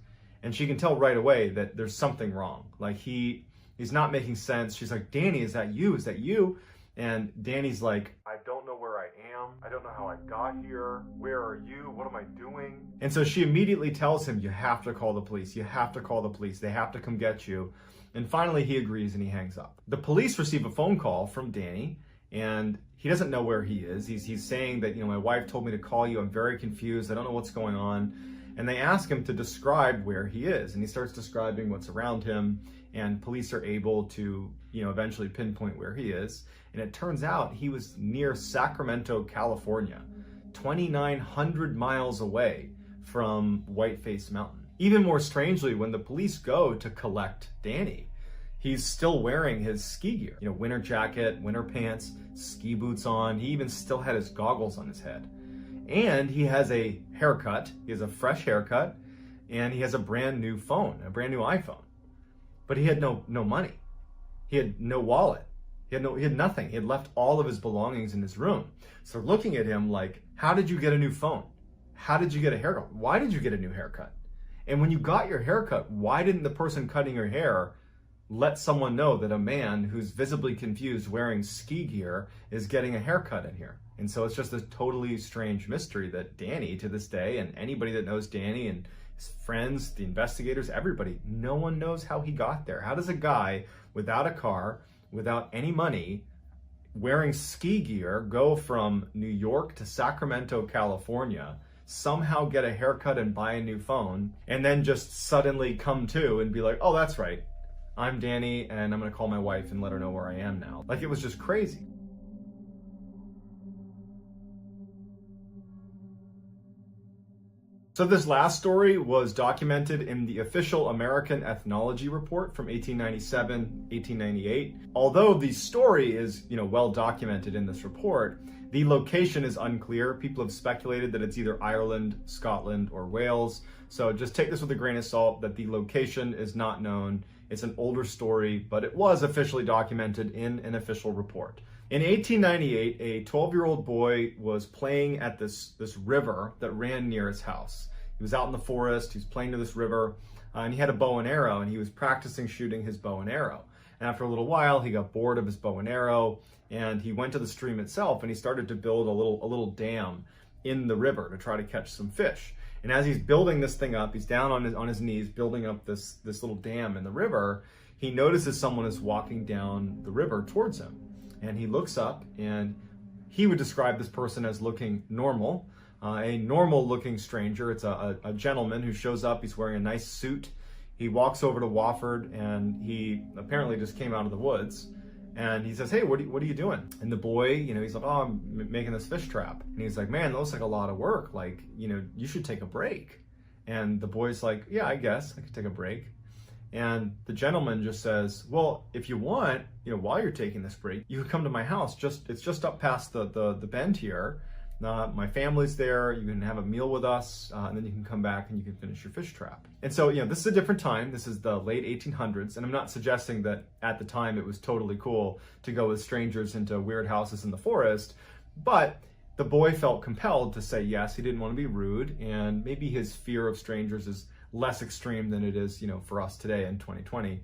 And she can tell right away that there's something wrong. Like he's not making sense. She's like, Danny, is that you? Is that you? And Danny's like, I don't know where I am. I don't know how I got here. Where are you? What am I doing? And so she immediately tells him, you have to call the police. You have to call the police. They have to come get you. And finally he agrees and he hangs up. The police receive a phone call from Danny, and he doesn't know where he is. He's saying that, my wife told me to call you. I'm very confused. I don't know what's going on. And they ask him to describe where he is. And he starts describing what's around him. And police are able to, eventually pinpoint where he is. And it turns out he was near Sacramento, California, 2,900 miles away from Whiteface Mountain. Even more strangely, when the police go to collect Danny, he's still wearing his ski gear, winter jacket, winter pants, ski boots on. He even still had his goggles on his head. And he has a haircut. He has a fresh haircut, and he has a brand new phone, a brand new iPhone. But he had no money. He had no wallet. He had nothing. He had left all of his belongings in his room. So looking at him like, how did you get a new phone? How did you get a haircut? Why did you get a new haircut? And when you got your haircut, why didn't the person cutting your hair let someone know that a man who's visibly confused wearing ski gear is getting a haircut in here? And so it's just this totally strange mystery that Danny, to this day, and anybody that knows Danny and his friends, the investigators, everybody, no one knows how he got there. How does a guy without a car, without any money, wearing ski gear, go from New York to Sacramento, California, somehow get a haircut and buy a new phone, and then just suddenly come to and be like, oh, that's right, I'm Danny, and I'm gonna call my wife and let her know where I am now. Like, it was just crazy. So this last story was documented in the official American Ethnology Report from 1897, 1898. Although the story is, well documented in this report, the location is unclear. People have speculated that it's either Ireland, Scotland, or Wales. So just take this with a grain of salt that the location is not known. It's an older story, but it was officially documented in an official report. In 1898, a 12-year-old boy was playing at this river that ran near his house. He was out in the forest, he was playing to this river, and he had a bow and arrow, and he was practicing shooting his bow and arrow. And after a little while, he got bored of his bow and arrow, and he went to the stream itself, and he started to build a little dam in the river to try to catch some fish. And as he's building this thing up, he's down on his knees building up this little dam in the river, he notices someone is walking down the river towards him. And he looks up, and he would describe this person as looking normal, a normal looking stranger. It's a gentleman who shows up. He's wearing a nice suit. He walks over to Wofford, and he apparently just came out of the woods. And he says, hey, what are you doing? And the boy, he's like, oh, I'm making this fish trap. And he's like, man, that looks like a lot of work. Like, you should take a break. And the boy's like, yeah, I guess I could take a break. And the gentleman just says, well, if you want, while you're taking this break, you can come to my house. It's just up past the bend here. My family's there. You can have a meal with us, and then you can come back and you can finish your fish trap. And so, this is a different time. This is the late 1800s, and I'm not suggesting that at the time it was totally cool to go with strangers into weird houses in the forest, but the boy felt compelled to say yes. He didn't want to be rude, and maybe his fear of strangers is less extreme than it is, for us today in 2020.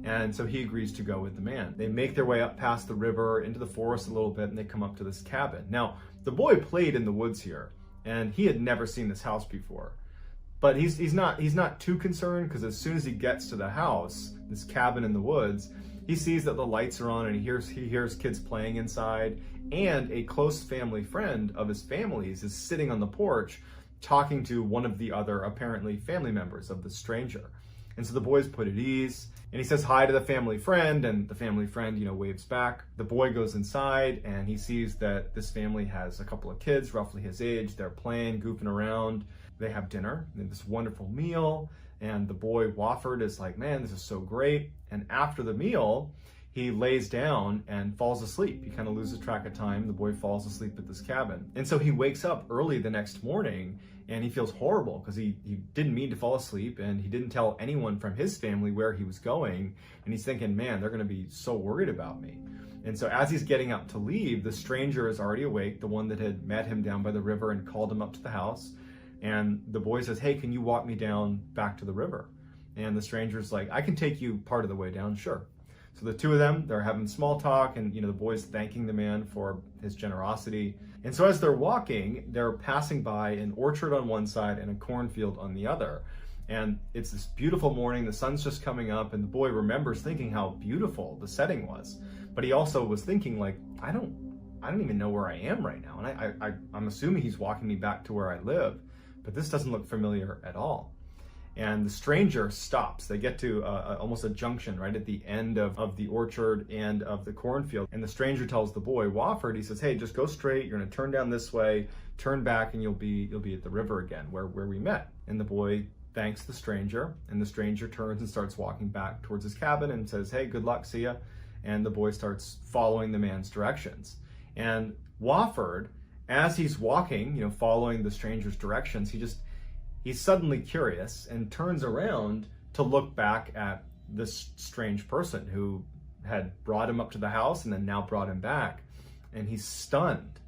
And so he agrees to go with the man. They make their way up past the river into the forest a little bit, and they come up to this cabin. Now, the boy played in the woods here, and he had never seen this house before. But he's not too concerned, because as soon as he gets to the house, this cabin in the woods, he sees that the lights are on, and he hears kids playing inside, and a close family friend of his family's is sitting on the porch talking to one of the other apparently family members of the stranger. And so the boy's put at ease, and he says hi to the family friend, and the family friend, waves back. The boy goes inside, and he sees that this family has a couple of kids, roughly his age. They're playing, goofing around. They have dinner, they have this wonderful meal, and the boy, Wofford, is like, man, this is so great. And after the meal, he lays down and falls asleep. He kind of loses track of time. The boy falls asleep at this cabin. And so he wakes up early the next morning, and he feels horrible because he didn't mean to fall asleep, and he didn't tell anyone from his family where he was going. And he's thinking, man, they're going to be so worried about me. And so as he's getting up to leave, the stranger is already awake, the one that had met him down by the river and called him up to the house. And the boy says, hey, can you walk me down back to the river? And the stranger's like, I can take you part of the way down, sure. So the two of them, they're having small talk, and the boy's thanking the man for his generosity. And so as they're walking, they're passing by an orchard on one side and a cornfield on the other. And it's this beautiful morning, the sun's just coming up, and the boy remembers thinking how beautiful the setting was. But he also was thinking, like, I don't I don't even know where I am right now. And I'm assuming he's walking me back to where I live, but this doesn't look familiar at all. And the stranger stops. They get to almost a junction right at the end of the orchard and of the cornfield. And the stranger tells the boy, Wofford, he says, hey, just go straight. You're gonna turn down this way, turn back, and you'll be at the river again where we met. And the boy thanks the stranger, and the stranger turns and starts walking back towards his cabin and says, hey, good luck, see ya. And the boy starts following the man's directions. And Wofford, as he's walking, following the stranger's directions, he's suddenly curious and turns around to look back at this strange person who had brought him up to the house and then now brought him back. And he's stunned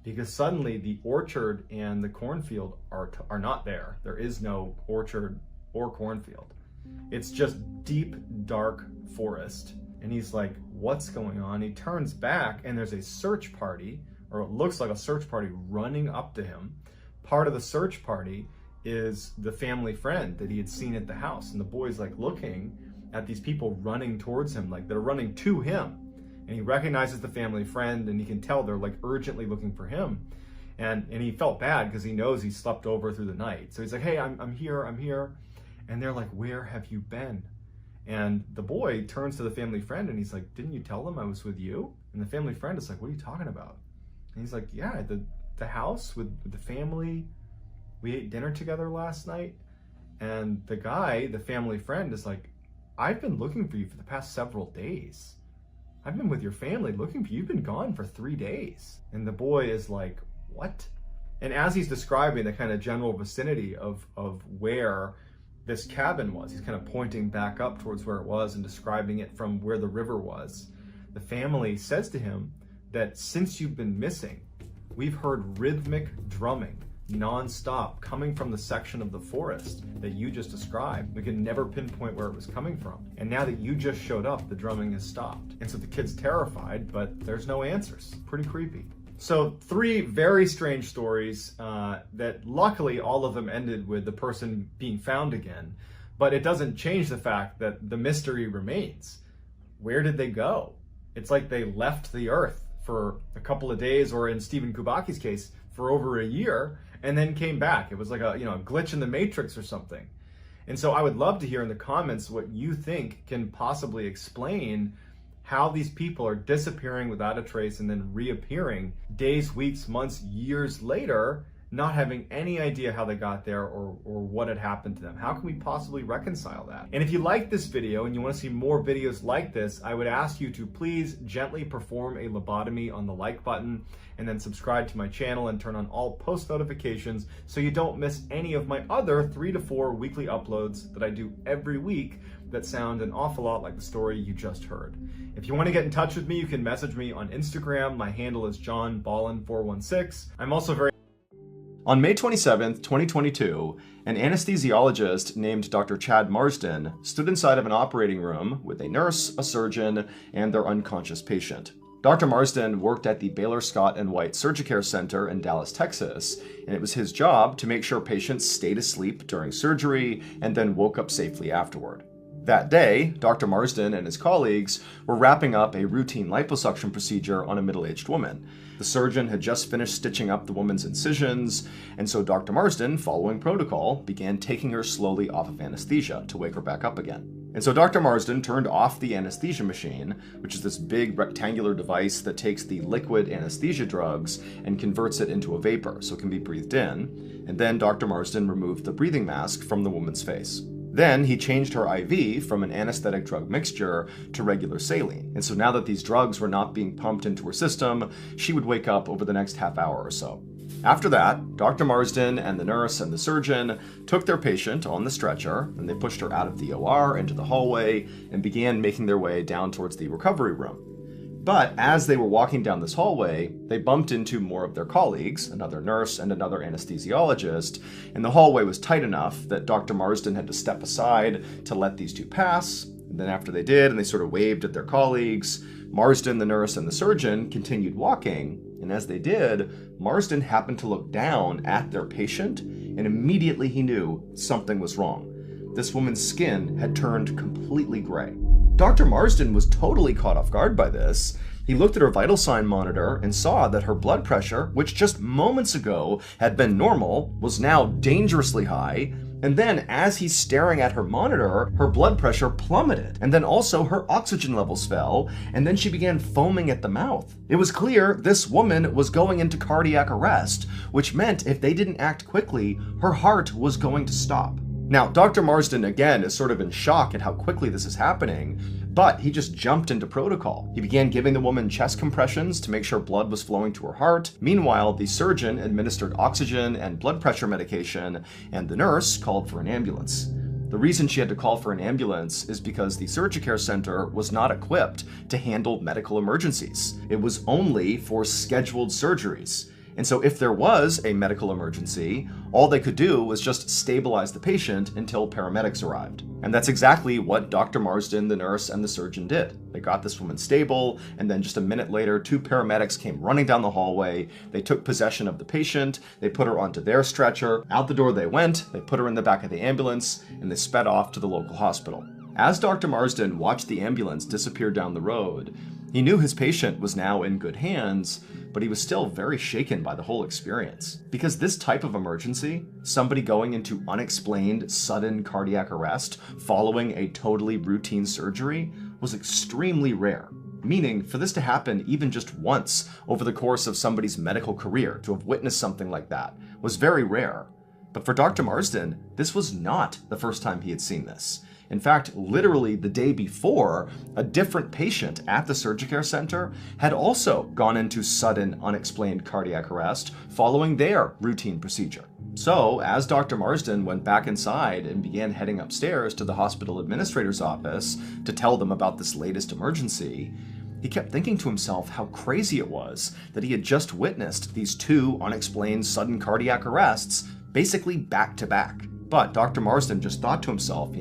because suddenly the orchard and the cornfield are not there. There is no orchard or cornfield. It's just deep, dark forest. And he's like, what's going on? He turns back and there's a search party, or it looks like a search party, running up to him. Part of the search party is the family friend that he had seen at the house. And the boy's like looking at these people running towards him, like they're running to him. And he recognizes the family friend, and he can tell they're like urgently looking for him. And he felt bad because he knows he slept over through the night. So he's like, hey, I'm here. And they're like, where have you been? And the boy turns to the family friend and he's like, didn't you tell them I was with you? And the family friend is like, what are you talking about? And he's like, yeah, the house with the family. We ate dinner together last night. And the family friend is like, I've been looking for you for the past several days. I've been with your family looking for you. You've been gone for 3 days. And the boy is like, what? And as he's describing the kind of general vicinity of where this cabin was, he's kind of pointing back up towards where it was and describing it from where the river was. The family says to him that since you've been missing, we've heard rhythmic drumming non-stop coming from the section of the forest that you just described. We could never pinpoint where it was coming from. And now that you just showed up, the drumming has stopped. And so the kid's terrified, but there's no answers. Pretty creepy. So 3 very strange stories that luckily all of them ended with the person being found again, but it doesn't change the fact that the mystery remains. Where did they go? It's like they left the earth for a couple of days, or in Stephen Kubaki's case, for over a year, and then came back. It was like a glitch in the matrix or something. And so I would love to hear in the comments what you think can possibly explain how these people are disappearing without a trace and then reappearing days, weeks, months, years later, not having any idea how they got there or what had happened to them. How can we possibly reconcile that? And if you like this video and you want to see more videos like this, I would ask you to please gently perform a lobotomy on the like button, and then subscribe to my channel and turn on all post notifications so you don't miss any of my other 3 to 4 weekly uploads that I do every week that sound an awful lot like the story you just heard. If you want to get in touch with me, you can message me on Instagram. My handle is JohnBallen416. I'm also very... On May 27, 2022, an anesthesiologist named Dr. Chad Marsden stood inside of an operating room with a nurse, a surgeon, and their unconscious patient. Dr. Marsden worked at the Baylor Scott & White Surgicare Center in Dallas, Texas, and it was his job to make sure patients stayed asleep during surgery and then woke up safely afterward. That day, Dr. Marsden and his colleagues were wrapping up a routine liposuction procedure on a middle-aged woman. The surgeon had just finished stitching up the woman's incisions, and so Dr. Marsden, following protocol, began taking her slowly off of anesthesia to wake her back up again. And so Dr. Marsden turned off the anesthesia machine, which is this big rectangular device that takes the liquid anesthesia drugs and converts it into a vapor so it can be breathed in. And then Dr. Marsden removed the breathing mask from the woman's face. Then he changed her IV from an anesthetic drug mixture to regular saline. And so now that these drugs were not being pumped into her system, she would wake up over the next half hour or so. After that, Dr. Marsden and the nurse and the surgeon took their patient on the stretcher, and they pushed her out of the OR into the hallway and began making their way down towards the recovery room. But as they were walking down this hallway, they bumped into more of their colleagues, another nurse and another anesthesiologist, and the hallway was tight enough that Dr. Marsden had to step aside to let these two pass. And then after they did, and they sort of waved at their colleagues, Marsden, the nurse, and the surgeon continued walking. And as they did, Marsden happened to look down at their patient, and immediately he knew something was wrong. This woman's skin had turned completely gray. Dr. Marsden was totally caught off guard by this. He looked at her vital sign monitor and saw that her blood pressure, which just moments ago had been normal, was now dangerously high. And then as he's staring at her monitor, her blood pressure plummeted. And then also her oxygen levels fell. And then she began foaming at the mouth. It was clear this woman was going into cardiac arrest, which meant if they didn't act quickly, her heart was going to stop. Now, Dr. Marsden, again, is sort of in shock at how quickly this is happening, but he just jumped into protocol. He began giving the woman chest compressions to make sure blood was flowing to her heart. Meanwhile, the surgeon administered oxygen and blood pressure medication, and the nurse called for an ambulance. The reason she had to call for an ambulance is because the Surgicare Center was not equipped to handle medical emergencies. It was only for scheduled surgeries. And so if there was a medical emergency, all they could do was just stabilize the patient until paramedics arrived. And that's exactly what Dr. Marsden, the nurse, and the surgeon did. They got this woman stable, and then just a minute later, 2 paramedics came running down the hallway. They took possession of the patient, they put her onto their stretcher, out the door they went, they put her in the back of the ambulance, and they sped off to the local hospital. As Dr. Marsden watched the ambulance disappear down the road, he knew his patient was now in good hands, but he was still very shaken by the whole experience. Because this type of emergency, somebody going into unexplained sudden cardiac arrest following a totally routine surgery, was extremely rare. Meaning, for this to happen even just once over the course of somebody's medical career, to have witnessed something like that, was very rare. But for Dr. Marsden, this was not the first time he had seen this. In fact, literally the day before, a different patient at the Surgicare Center had also gone into sudden, unexplained cardiac arrest following their routine procedure. So, as Dr. Marsden went back inside and began heading upstairs to the hospital administrator's office to tell them about this latest emergency, he kept thinking to himself how crazy it was that he had just witnessed these 2 unexplained sudden cardiac arrests basically back to back. But Dr. Marsden just thought to himself,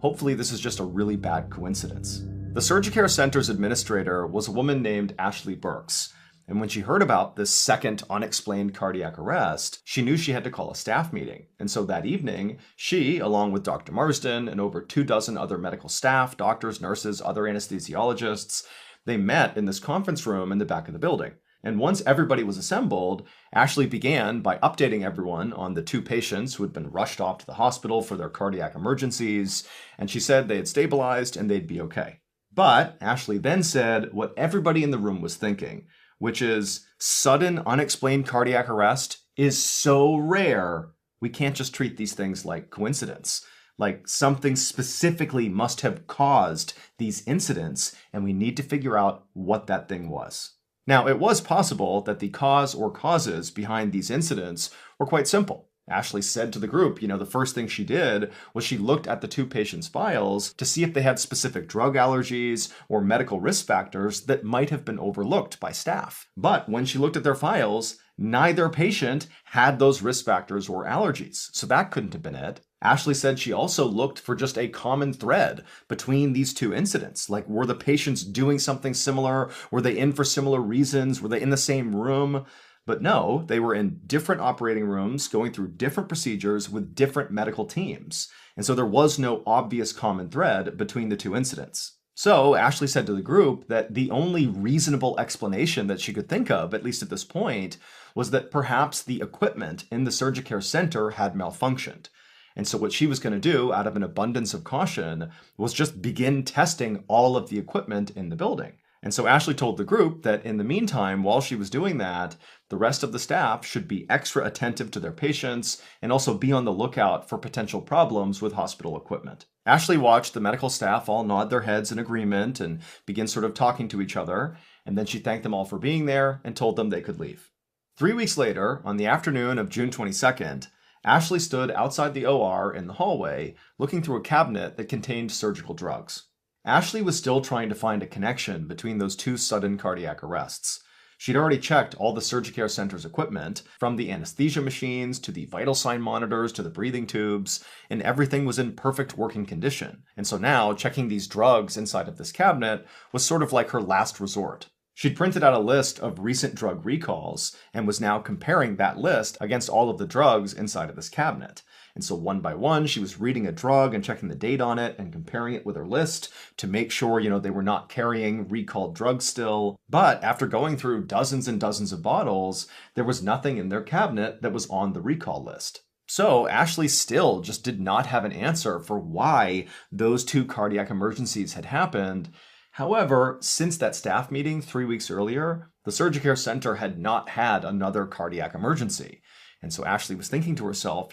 hopefully this is just a really bad coincidence. The Surgicare Center's administrator was a woman named Ashley Burks, and when she heard about this second unexplained cardiac arrest, she knew she had to call a staff meeting. And so that evening, she, along with Dr. Marsden and over 24 other medical staff, doctors, nurses, other anesthesiologists, they met in this conference room in the back of the building. And once everybody was assembled, Ashley began by updating everyone on the 2 patients who had been rushed off to the hospital for their cardiac emergencies, and she said they had stabilized and they'd be okay. But Ashley then said what everybody in the room was thinking, which is sudden unexplained cardiac arrest is so rare, we can't just treat these things like coincidence. Like something specifically must have caused these incidents, and we need to figure out what that thing was. Now, it was possible that the cause or causes behind these incidents were quite simple. Ashley said to the group, the first thing she did was she looked at the 2 patients' files to see if they had specific drug allergies or medical risk factors that might have been overlooked by staff. But when she looked at their files, neither patient had those risk factors or allergies, so that couldn't have been it. Ashley said she also looked for just a common thread between these 2 incidents. Like, were the patients doing something similar? Were they in for similar reasons? Were they in the same room? But no, they were in different operating rooms, going through different procedures with different medical teams. And so there was no obvious common thread between the 2 incidents. So Ashley said to the group that the only reasonable explanation that she could think of, at least at this point, was that perhaps the equipment in the Surgicare Center had malfunctioned. And so what she was going to do, out of an abundance of caution, was just begin testing all of the equipment in the building. And so Ashley told the group that in the meantime, while she was doing that, the rest of the staff should be extra attentive to their patients and also be on the lookout for potential problems with hospital equipment. Ashley watched the medical staff all nod their heads in agreement and begin sort of talking to each other, and then she thanked them all for being there and told them they could leave. 3 weeks later, on the afternoon of June 22nd, Ashley stood outside the OR in the hallway, looking through a cabinet that contained surgical drugs. Ashley was still trying to find a connection between those 2 sudden cardiac arrests. She'd already checked all the Surgicare Center's equipment, from the anesthesia machines to the vital sign monitors to the breathing tubes, and everything was in perfect working condition. And so now, checking these drugs inside of this cabinet was sort of like her last resort. She'd printed out a list of recent drug recalls and was now comparing that list against all of the drugs inside of this cabinet. And so one by one, she was reading a drug and checking the date on it and comparing it with her list to make sure, they were not carrying recalled drugs still. But after going through dozens and dozens of bottles, there was nothing in their cabinet that was on the recall list. So Ashley still just did not have an answer for why those 2 cardiac emergencies had happened. However, since that staff meeting 3 weeks earlier, the Surgery Care Center had not had another cardiac emergency. And so Ashley was thinking to herself,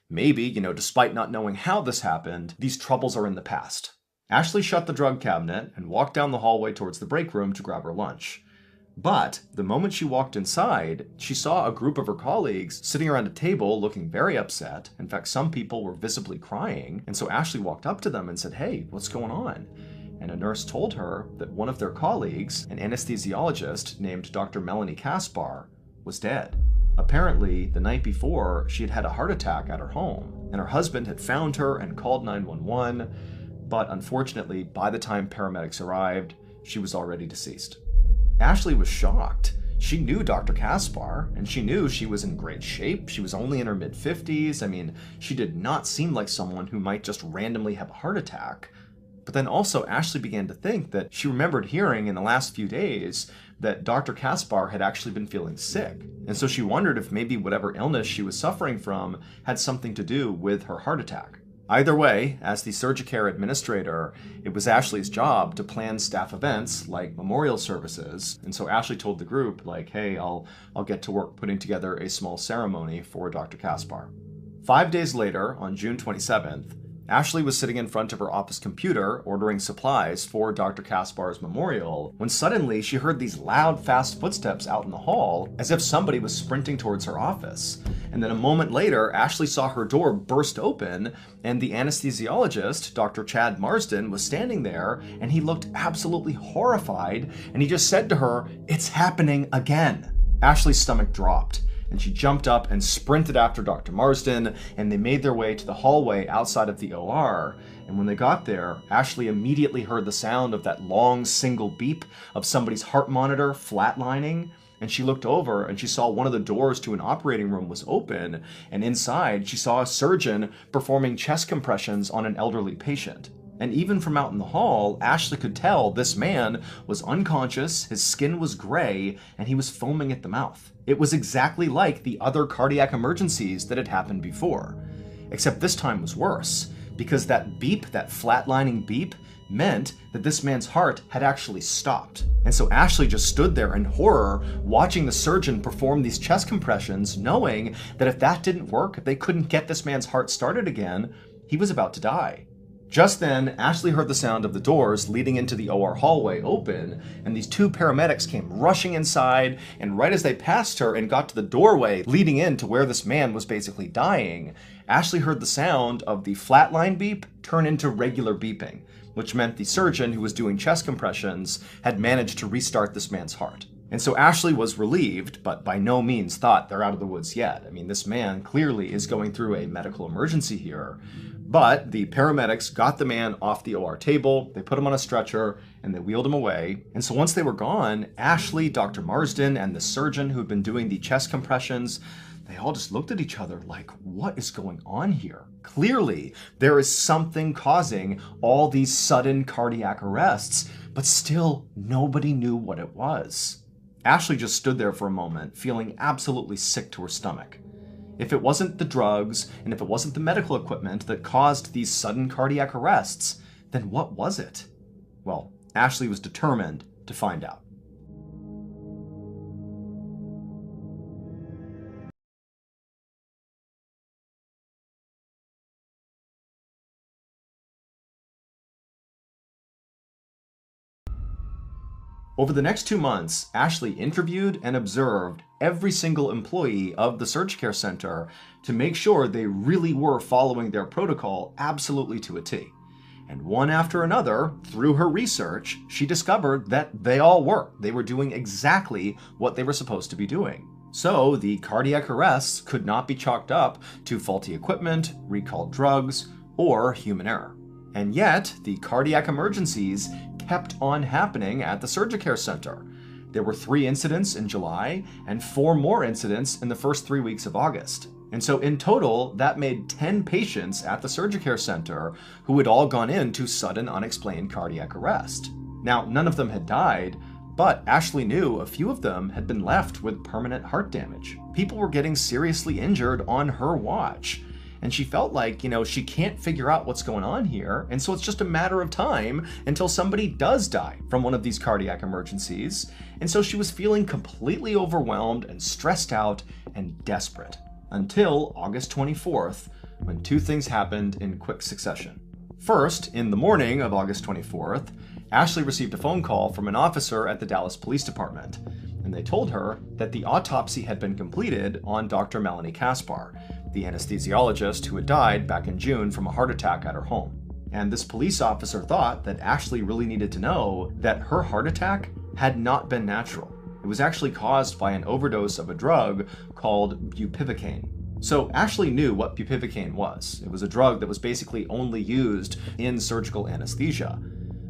maybe, despite not knowing how this happened, these troubles are in the past. Ashley shut the drug cabinet and walked down the hallway towards the break room to grab her lunch. But the moment she walked inside, she saw a group of her colleagues sitting around a table looking very upset. In fact, some people were visibly crying. And so Ashley walked up to them and said, "Hey, what's going on?" And a nurse told her that one of their colleagues, an anesthesiologist named Dr. Melanie Kaspar, was dead. Apparently, the night before, she had had a heart attack at her home, and her husband had found her and called 911, but unfortunately, by the time paramedics arrived, she was already deceased. Ashley was shocked. She knew Dr. Kaspar, and she knew she was in great shape. She was only in her mid-50s. I mean, she did not seem like someone who might just randomly have a heart attack. But then also, Ashley began to think that she remembered hearing in the last few days that Dr. Kaspar had actually been feeling sick. And so she wondered if maybe whatever illness she was suffering from had something to do with her heart attack. Either way, as the SurgiCare administrator, it was Ashley's job to plan staff events like memorial services. And so Ashley told the group, hey, I'll get to work putting together a small ceremony for Dr. Kaspar. 5 days later, on June 27th, Ashley was sitting in front of her office computer ordering supplies for Dr. Kaspar's memorial when suddenly she heard these loud, fast footsteps out in the hall as if somebody was sprinting towards her office. And then a moment later, Ashley saw her door burst open and the anesthesiologist, Dr. Chad Marsden, was standing there and he looked absolutely horrified and he just said to her, "It's happening again." Ashley's stomach dropped. And she jumped up and sprinted after Dr. Marsden, and they made their way to the hallway outside of the OR. And when they got there, Ashley immediately heard the sound of that long single beep of somebody's heart monitor flatlining. And she looked over and she saw one of the doors to an operating room was open, and inside she saw a surgeon performing chest compressions on an elderly patient. And even from out in the hall, Ashley could tell this man was unconscious, his skin was gray, and he was foaming at the mouth. It was exactly like the other cardiac emergencies that had happened before. Except this time was worse, because that beep, that flatlining beep, meant that this man's heart had actually stopped. And so Ashley just stood there in horror, watching the surgeon perform these chest compressions, knowing that if that didn't work, if they couldn't get this man's heart started again, he was about to die. Just then, Ashley heard the sound of the doors leading into the OR hallway open, and these 2 paramedics came rushing inside, and right as they passed her and got to the doorway leading into where this man was basically dying, Ashley heard the sound of the flatline beep turn into regular beeping, which meant the surgeon who was doing chest compressions had managed to restart this man's heart. And so Ashley was relieved, but by no means thought they're out of the woods yet. I mean, this man clearly is going through a medical emergency here. But the paramedics got the man off the OR table, they put him on a stretcher, and they wheeled him away. And so once they were gone, Ashley, Dr. Marsden, and the surgeon who had been doing the chest compressions, they all just looked at each other like, what is going on here? Clearly, there is something causing all these sudden cardiac arrests, but still nobody knew what it was. Ashley just stood there for a moment, feeling absolutely sick to her stomach. If it wasn't the drugs, and if it wasn't the medical equipment that caused these sudden cardiac arrests, then what was it? Well, Ashley was determined to find out. Over the next 2 months, Ashley interviewed and observed every single employee of the SurgiCare Center to make sure they really were following their protocol absolutely to a T. And one after another, through her research, she discovered that they all were. They were doing exactly what they were supposed to be doing. So the cardiac arrests could not be chalked up to faulty equipment, recalled drugs, or human error. And yet, the cardiac emergencies kept on happening at the SurgiCare Center. There were 3 incidents in July and 4 more incidents in the first 3 weeks of August. And so in total, that made 10 patients at the Surgicare Center who had all gone into sudden unexplained cardiac arrest. Now, none of them had died, but Ashley knew a few of them had been left with permanent heart damage. People were getting seriously injured on her watch. And she felt like, she can't figure out what's going on here. And so it's just a matter of time until somebody does die from one of these cardiac emergencies. And so she was feeling completely overwhelmed and stressed out and desperate. Until August 24th, when 2 things happened in quick succession. First, in the morning of August 24th, Ashley received a phone call from an officer at the Dallas Police Department, and they told her that the autopsy had been completed on Dr. Melanie Kaspar, the anesthesiologist who had died back in June from a heart attack at her home. And this police officer thought that Ashley really needed to know that her heart attack had not been natural. It was actually caused by an overdose of a drug called bupivacaine. So Ashley knew what bupivacaine was. It was a drug that was basically only used in surgical anesthesia.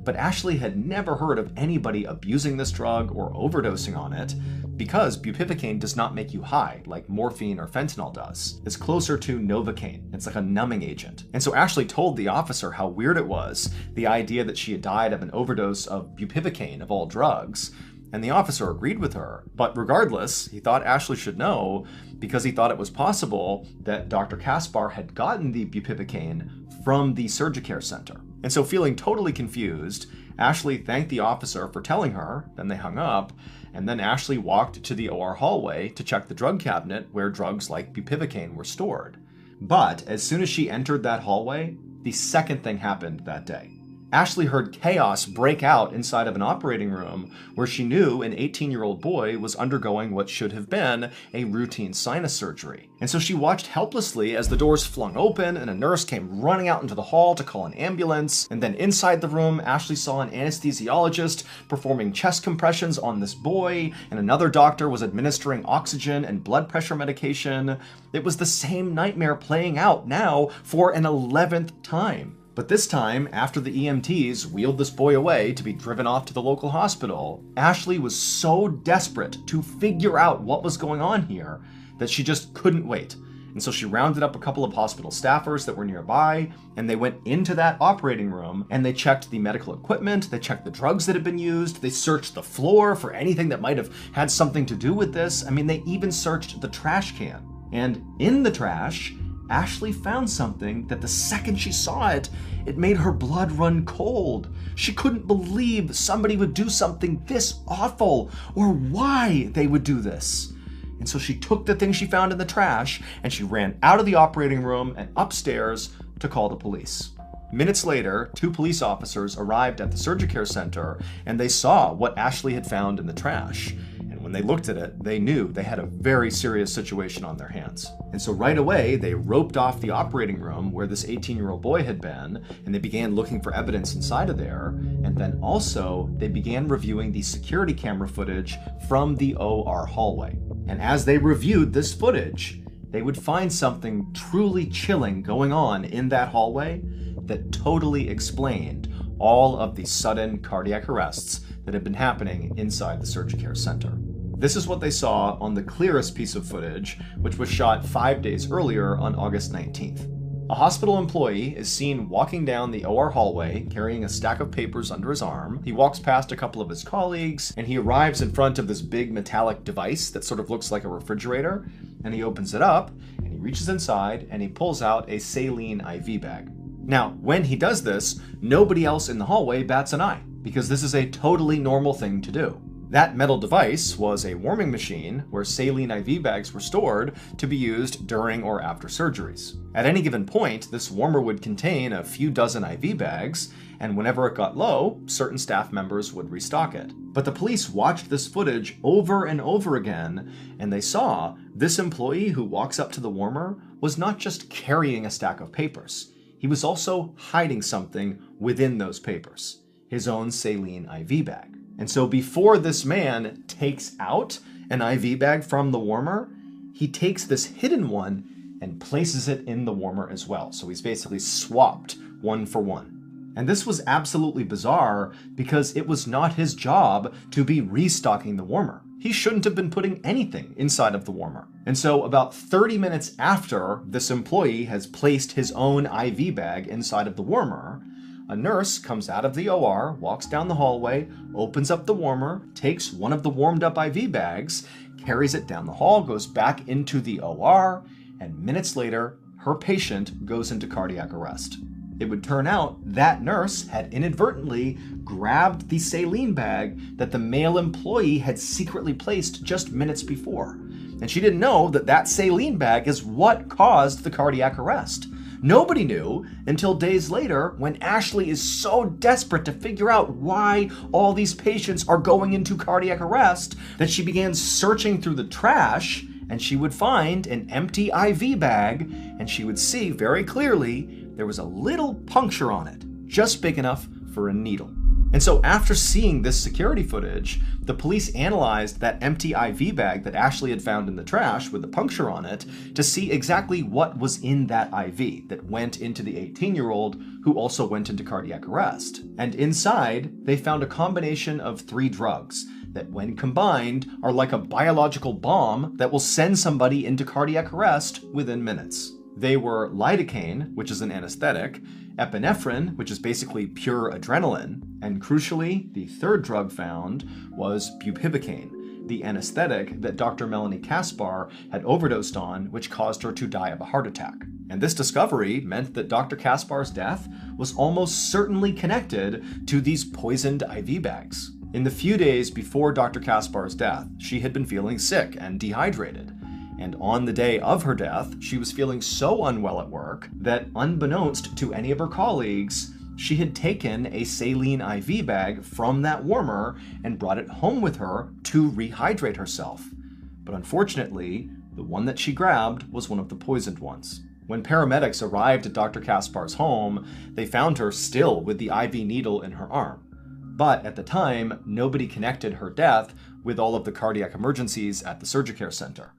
But Ashley had never heard of anybody abusing this drug or overdosing on it because bupivacaine does not make you high like morphine or fentanyl does. It's closer to Novocaine. It's like a numbing agent. And so Ashley told the officer how weird it was, the idea that she had died of an overdose of bupivacaine of all drugs. And the officer agreed with her. But regardless, he thought Ashley should know because he thought it was possible that Dr. Kaspar had gotten the bupivacaine from the Surgicare Center. And so feeling totally confused, Ashley thanked the officer for telling her, then they hung up, and then Ashley walked to the OR hallway to check the drug cabinet where drugs like bupivacaine were stored. But as soon as she entered that hallway, the second thing happened that day. Ashley heard chaos break out inside of an operating room where she knew an 18-year-old boy was undergoing what should have been a routine sinus surgery. And so she watched helplessly as the doors flung open and a nurse came running out into the hall to call an ambulance. And then inside the room, Ashley saw an anesthesiologist performing chest compressions on this boy, and another doctor was administering oxygen and blood pressure medication. It was the same nightmare playing out now for an 11th time. But this time, after the EMTs wheeled this boy away to be driven off to the local hospital, Ashley was so desperate to figure out what was going on here that she just couldn't wait. And so she rounded up a couple of hospital staffers that were nearby, and they went into that operating room, and they checked the medical equipment, they checked the drugs that had been used, they searched the floor for anything that might have had something to do with this. I mean, they even searched the trash can. And in the trash, Ashley found something that the second she saw it, it made her blood run cold. She couldn't believe somebody would do something this awful, or why they would do this. And so she took the thing she found in the trash and she ran out of the operating room and upstairs to call the police. Minutes later, 2 police officers arrived at the Surgicare Center and they saw what Ashley had found in the trash. When they looked at it, they knew they had a very serious situation on their hands. And so right away, they roped off the operating room where this 18-year-old boy had been, and they began looking for evidence inside of there. And then also, they began reviewing the security camera footage from the OR hallway. And as they reviewed this footage, they would find something truly chilling going on in that hallway that totally explained all of the sudden cardiac arrests that had been happening inside the Surgicare Center. This is what they saw on the clearest piece of footage, which was shot 5 days earlier on August 19th. A hospital employee is seen walking down the OR hallway carrying a stack of papers under his arm. He walks past a couple of his colleagues and he arrives in front of this big metallic device that sort of looks like a refrigerator, and he opens it up and he reaches inside and he pulls out a saline IV bag. Now, when he does this, nobody else in the hallway bats an eye because this is a totally normal thing to do. That metal device was a warming machine where saline IV bags were stored to be used during or after surgeries. At any given point, this warmer would contain a few dozen IV bags, and whenever it got low, certain staff members would restock it. But the police watched this footage over and over again, and they saw this employee who walks up to the warmer was not just carrying a stack of papers. He was also hiding something within those papers, his own saline IV bag. And so before this man takes out an IV bag from the warmer, he takes this hidden one and places it in the warmer as well. So he's basically swapped one for one. And this was absolutely bizarre because it was not his job to be restocking the warmer. He shouldn't have been putting anything inside of the warmer. And so about 30 minutes after this employee has placed his own IV bag inside of the warmer, a nurse comes out of the OR, walks down the hallway, opens up the warmer, takes one of the warmed up IV bags, carries it down the hall, goes back into the OR, and minutes later, her patient goes into cardiac arrest. It would turn out that nurse had inadvertently grabbed the saline bag that the male employee had secretly placed just minutes before. And she didn't know that that saline bag is what caused the cardiac arrest. Nobody knew until days later when Ashley is so desperate to figure out why all these patients are going into cardiac arrest that she began searching through the trash, and she would find an empty IV bag, and she would see very clearly there was a little puncture on it, just big enough for a needle. And so after seeing this security footage, the police analyzed that empty IV bag that Ashley had found in the trash with the puncture on it to see exactly what was in that IV that went into the 18-year-old who also went into cardiac arrest. And inside, they found a combination of 3 drugs that when combined are like a biological bomb that will send somebody into cardiac arrest within minutes. They were lidocaine, which is an anesthetic, epinephrine, which is basically pure adrenaline, and crucially, the third drug found was bupivacaine, the anesthetic that Dr. Melanie Kaspar had overdosed on, which caused her to die of a heart attack. And this discovery meant that Dr. Kaspar's death was almost certainly connected to these poisoned IV bags. In the few days before Dr. Kaspar's death, she had been feeling sick and dehydrated. And on the day of her death, she was feeling so unwell at work that, unbeknownst to any of her colleagues, she had taken a saline IV bag from that warmer and brought it home with her to rehydrate herself. But unfortunately, the one that she grabbed was one of the poisoned ones. When paramedics arrived at Dr. Kaspar's home, they found her still with the IV needle in her arm. But at the time, nobody connected her death with all of the cardiac emergencies at the Surgicare Center.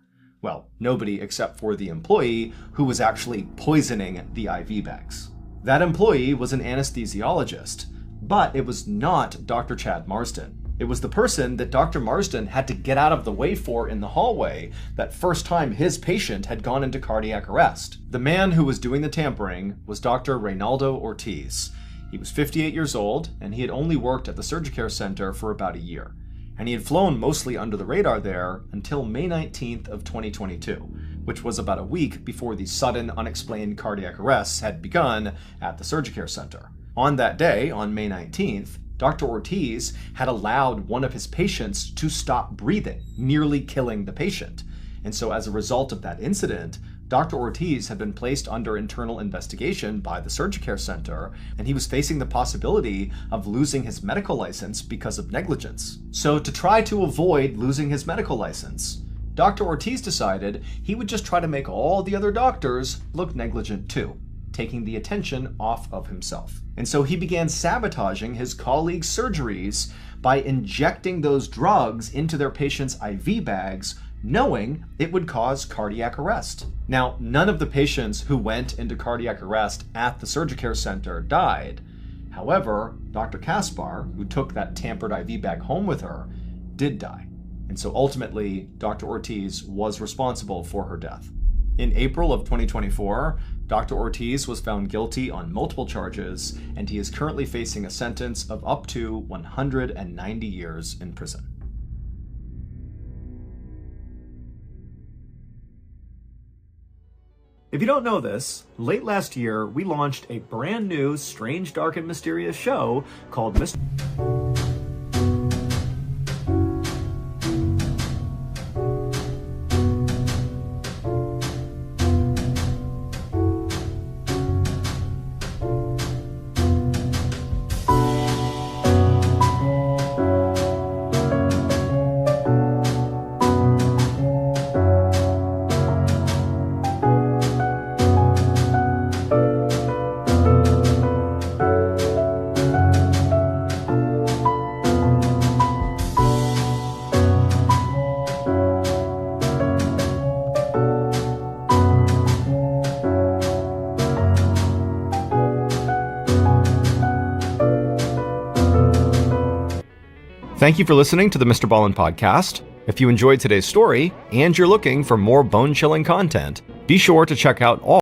Well, nobody except for the employee who was actually poisoning the IV bags. That employee was an anesthesiologist, but it was not Dr. Chad Marsden. It was the person that Dr. Marsden had to get out of the way for in the hallway that first time his patient had gone into cardiac arrest. The man who was doing the tampering was Dr. Reynaldo Ortiz. He was 58 years old, and he had only worked at the Surgicare Center for about a year. And he had flown mostly under the radar there until May 19th of 2022, which was about a week before the sudden unexplained cardiac arrests had begun at the Surgicare Center. On that day, on May 19th, Dr. Ortiz had allowed one of his patients to stop breathing, nearly killing the patient. And so as a result of that incident, Dr. Ortiz had been placed under internal investigation by the Surgicare Center, and he was facing the possibility of losing his medical license because of negligence. So to try to avoid losing his medical license, Dr. Ortiz decided he would just try to make all the other doctors look negligent too, taking the attention off of himself. And so he began sabotaging his colleagues' surgeries by injecting those drugs into their patients' IV bags, knowing it would cause cardiac arrest. Now, none of the patients who went into cardiac arrest at the Surgicare Center died. However, Dr. Kaspar, who took that tampered IV bag home with her, did die. And so ultimately, Dr. Ortiz was responsible for her death. In April of 2024, Dr. Ortiz was found guilty on multiple charges, and he is currently facing a sentence of up to 190 years in prison. If you don't know this, late last year, we launched a brand new, strange, dark, and mysterious show called Thank you for listening to the MrBallen podcast. If you enjoyed today's story and you're looking for more bone-chilling content, be sure to check out all